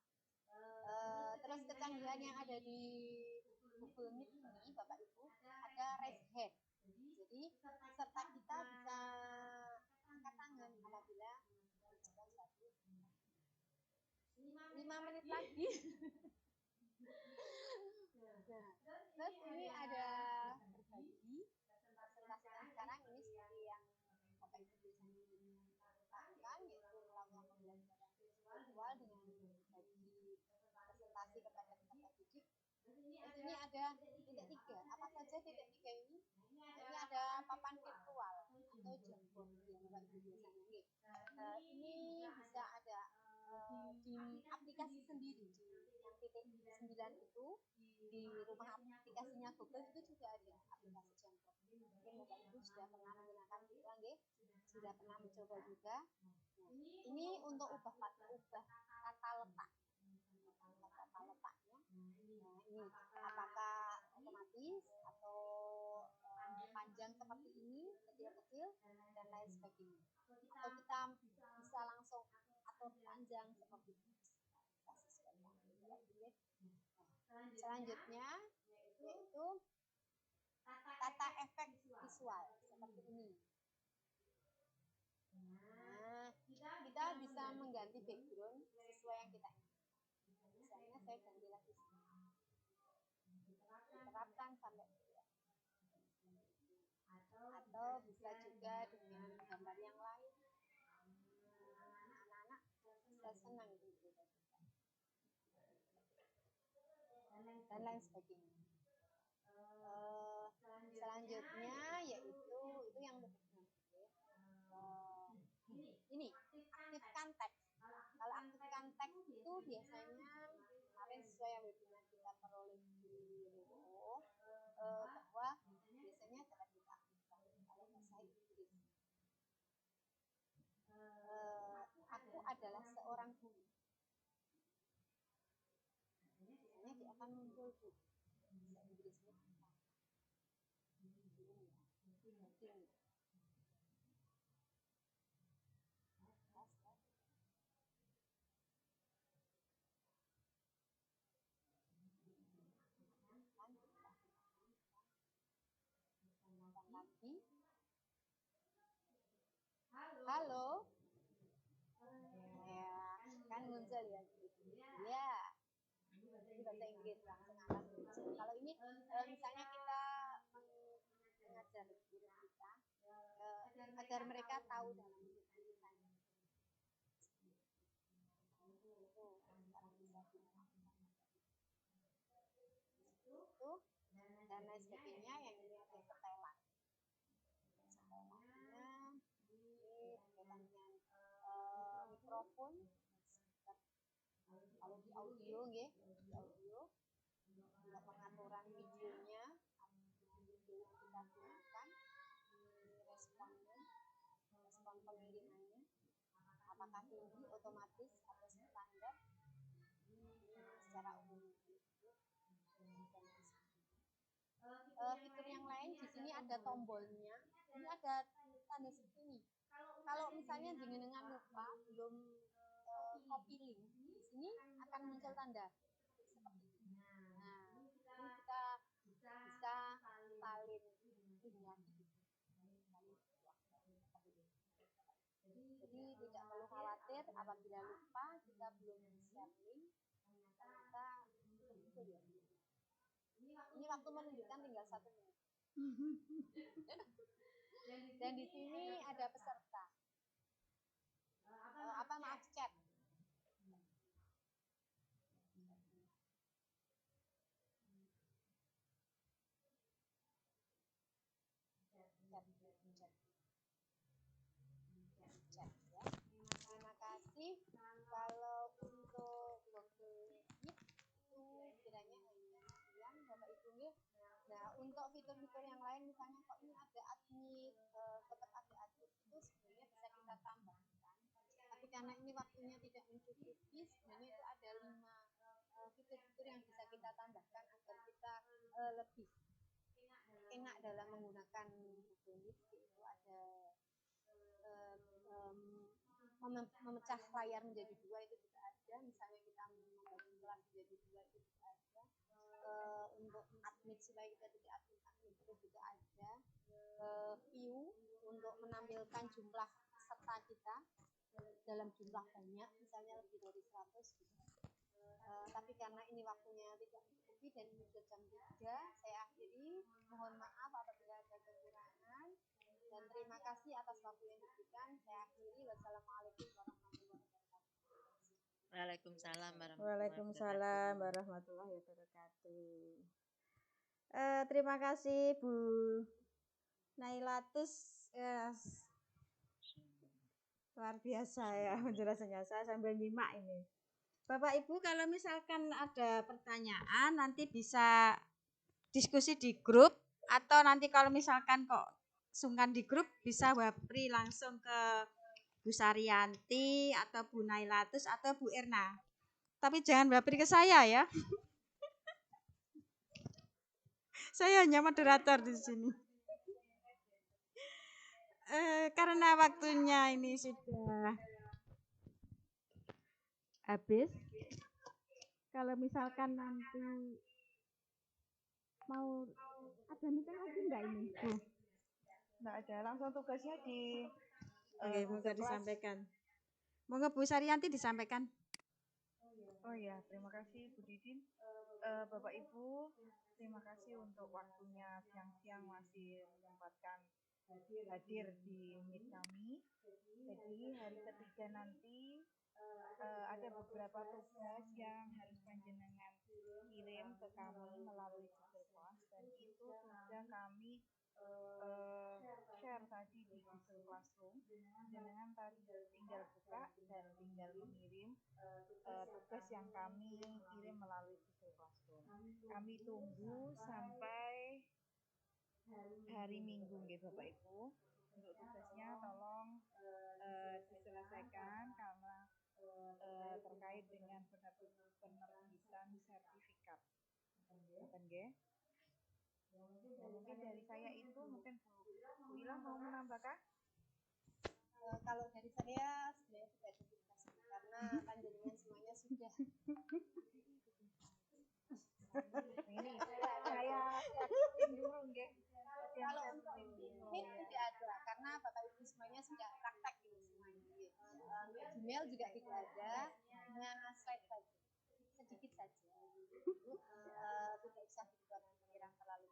Terus kecanggihan yang ada di Google Meet ini, Bapak Ibu, ada raise hand. Jadi peserta kita bisa angkat tangan apabila mencoba suatu 5 menit lagi. Nah, terus ini ada berbagi presentasi sekarang ini seperti yang Bapak Ibu biasanya lakukan, yaitu melakukan pembelajaran virtual dengan berbagi presentasi kepada peserta didik. Terus ini ada titik 3. Apa saja titik 3 ini? Ini ada papan virtual atau jamboard yang Bapak Ibu biasanya. Ini bisa ada di aplikasi sendiri, di yang titik 9 itu di rumah aplikasinya Google itu juga ada aplikasi jamboard. Mungkin Bapak Ibu sudah pernah menggunakan juga, sudah pernah mencoba juga. Nah, ini untuk ubah kata letak. Kata letaknya. Nah, ini apakah otomatis atau panjang seperti ini, kecil-kecil dan lain sebagainya. Atau kita bisa langsung atur panjang seperti ini. Kita sesuaikan. Selanjutnya yaitu tata efek visual seperti ini. Nah, kita bisa mengganti background sesuai yang kita inginkan. Misalnya saya ganti lagi sini. Diterapkan sampai ya. Atau bisa juga dengan gambar yang lain. Anak-anak bisa senang gitu. Dan lain sebagainya. Selanjutnya yaitu itu yang ini aktifkan teks. Kalau aktifkan teks itu biasanya kemarin sesuai yang webinar kita peroleh di Rewo, bahwa biasanya dapat kita aktifkan kalau bahasa Inggris. Aku adalah seorang guru. Biasanya dia akan muncul di bahasa Inggrisnya apa? Penting. Lagi. Halo. Ya, kan muncul ya. Ya. Ini bahasa Inggris langsung akan muncul. Kalau ini misalnya kita mengajar guru kita agar mereka tahu dalam tulisan. Itu dan lain sebagainya yang ini ada setelan. Setelannya ini berkaitan dengan mikrofon. Kalau di audio nggih, di audio untuk pengaturan videonya, video yang kita gunakan, respon pengirimannya, apakah tinggi, otomatis atau standar, secara umum. Fitur yang lain di sini ada tombolnya, ini ada tanda segini. Kalau misalnya jenengan lupa belum copy link, di sini akan muncul tanda seperti ini. Nah, ini kita bisa salin linknya. Jadi tidak perlu khawatir apabila lupa kita belum share link, ternyata itu ya. Ini waktu menunjukkan tinggal 1 menit. Dan di sini ada peserta. Chat. Chat ya. Terima kasih. Kalau untuk Google Meet itu kiranya hanya sekian Bapak Ibu nggih. Nah, untuk fitur-fitur yang lain misalnya kok ini ada admin, tetap ada admin itu sebenarnya bisa kita tambahkan. Tapi karena ini waktunya tidak mencukupi, sebenarnya itu ada 5 fitur-fitur yang bisa kita tambahkan agar kita lebih enak dalam menggunakan Google Meet. Itu ada memecah layar menjadi 2 itu juga ada, misalnya kita membagi kelas menjadi 2 itu juga ada, untuk admit supaya kita tidak admin itu juga ada, view untuk menampilkan jumlah peserta kita dalam jumlah banyak, misalnya lebih dari 100 gitu. Tapi karena ini waktunya tidak mencukupi dan ini sudah jam 3, saya akhiri. Mohon maaf apabila ada kekurangan dan terima kasih atas waktu yang diberikan. Saya akhiri. Wassalamualaikum warahmatullahi wabarakatuh. Waalaikumsalam warahmatullahi wabarakatuh. Terima kasih Bu Nailatus. Luar biasa ya penjelasannya. Saya sambil nyimak ini. Bapak Ibu kalau misalkan ada pertanyaan nanti bisa diskusi di grup atau nanti kalau misalkan kok sungkan di grup bisa wapri langsung ke Bu Saryanti atau Bu Nailatus atau Bu Erna. Tapi jangan wapri ke saya ya. Saya hanya moderator di sini. Karena waktunya ini sudah habis. Kalau misalkan nanti mau ada meeting lagi enggak ini? Enggak ada, langsung tugasnya di Oke, moga disampaikan. Moga Bu Saryanti disampaikan. Oh iya, terima kasih Bu Didin. Bapak Ibu, terima kasih untuk waktunya siang-siang masih menyempatkan hadir di meet kami. Jadi hari ketiga nanti ada beberapa tugas yang harus panjenengan kirim ke kami melalui Google Class dan itu sudah kami share tadi di Google Classroom. Panjenengan tadi tinggal buka dan tinggal mengirim tugas yang kami kirim melalui Google Classroom. Kami tunggu sampai hari Minggu nggih Bapak Ibu. Untuk tugasnya tolong diselesaikan karena terkait dengan penerbitan sertifikat. Nggih. Mungkin dari saya itu, mungkin Bu Ila mau menambahkan? Kalau dari saya sebenarnya tidak ada tugas karena kan jadinya semuanya sudah. Ini saya yakin dulu nggih. Kalau untuk MIT tidak ada karena Bapak Ibu semuanya sudah praktek ini semuanya. Untuk Gmail juga tidak ada, hanya slide saja, sedikit saja. Tidak usah dibuat pikiran terlalu.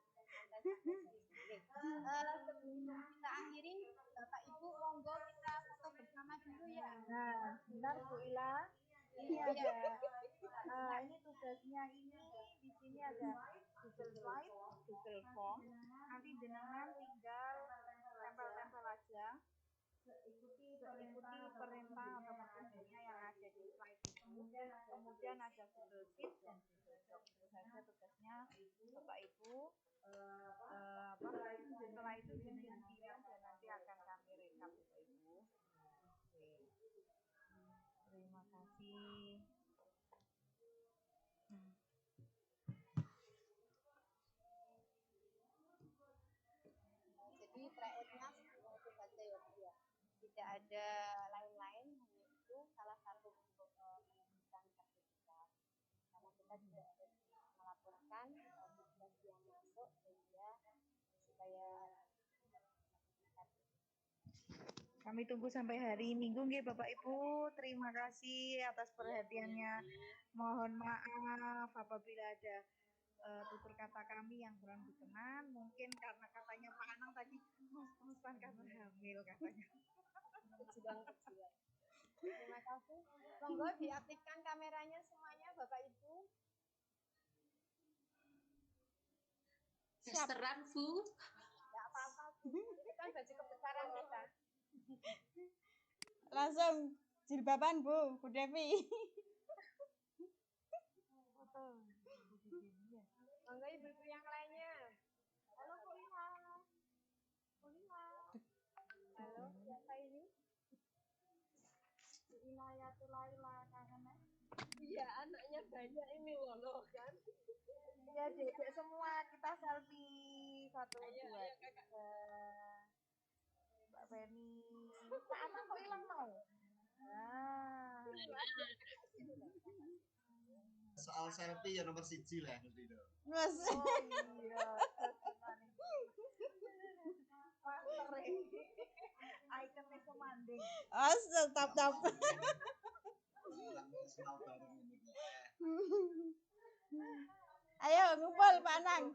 Sebelum kita akhiri, Bapak Ibu monggo kita foto bersama dulu ya. Nah, sebentar Bu Ila. Ini ada ini tugasnya ini di sini ada Google Slide, Google Form. Nanti jenengan tinggal tempel-tempel aja. Ikuti perintah atau petunjuknya yang ada di slide itu. Kemudian ada Google Sheet dan Google Doc. Itu saja tugasnya Bapak Ibu. Setelah itu jenengan kirim dan nanti akan kami rekap Bapak Ibu. Oke. Terima kasih. Jadi tracknya semua itu saja ya Bu ya. Tidak ada lain-lain, hanya itu salah satu untuk penerbitan sertifikat. Karena kita juga harus melaporkan tugas yang masuk sehingga supaya sertifikat. Kami tunggu sampai hari Minggu nggih Bapak Ibu. Terima kasih atas perhatiannya. Mohon maaf apabila ada tutur kata kami yang kurang berkenan. Mungkin karena katanya Pak Anang tadi ngos-ngosan karena hamil katanya. Terima kasih. Monggo diaktifkan kameranya semuanya Bapak Ibu. Terserah Bu. Enggak apa-apa Bu. Ini kan baju kebesaran kita. Langsung jilbaban Bu Devi. Monggo ibu-ibu yang lainnya. Halo Bu Ila. Bu Ila. Halo, siapa ini? Bu Ila ya Tulaila kangen. Iya, anaknya banyak ini loh kan. Ya dedek semua kita selfie 1, 2, 3. Mbak Feni. Pak Anang kok hilang mau? Nah. Soal selfie ya nomor 1 lah nanti itu. Mas. Oh iya. Master ikonnya semanding. Tap. Ayo ngumpul Pak Anang.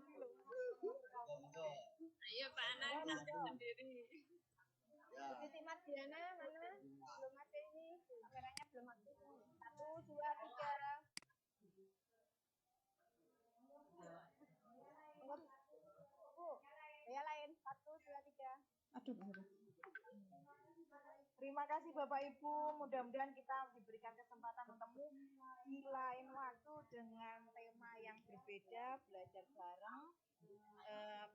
Ayo Pak Anang sendiri. Ya. Siti Mardiana mana? Belum ada ini. Kameranya belum aktif. 1, 2, 3. Bu, ya lain. 1, 2, 3. Aduh. Terima kasih Bapak Ibu, mudah-mudahan kita diberikan kesempatan bertemu di lain waktu dengan tema yang berbeda, belajar bareng,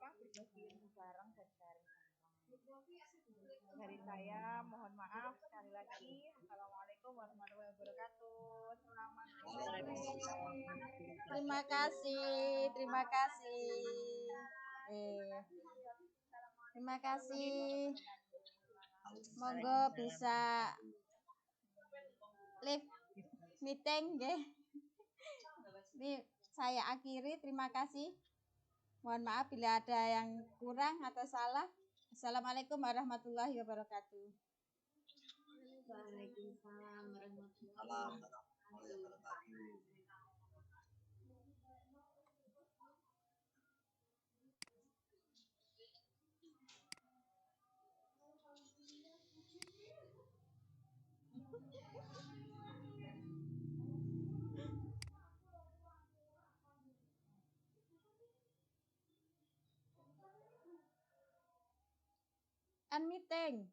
berbagi ilmu bareng dan sharing bareng. Dari saya mohon maaf sekali lagi. Assalamualaikum warahmatullahi wabarakatuh. Selamat sore. Terima kasih. Terima kasih. Monggo bisa live meeting nggih. Ini saya akhiri, terima kasih. Mohon maaf bila ada yang kurang atau salah. Assalamualaikum warahmatullahi wabarakatuh. Waalaikumsalam warahmatullahi wabarakatuh. End meeting.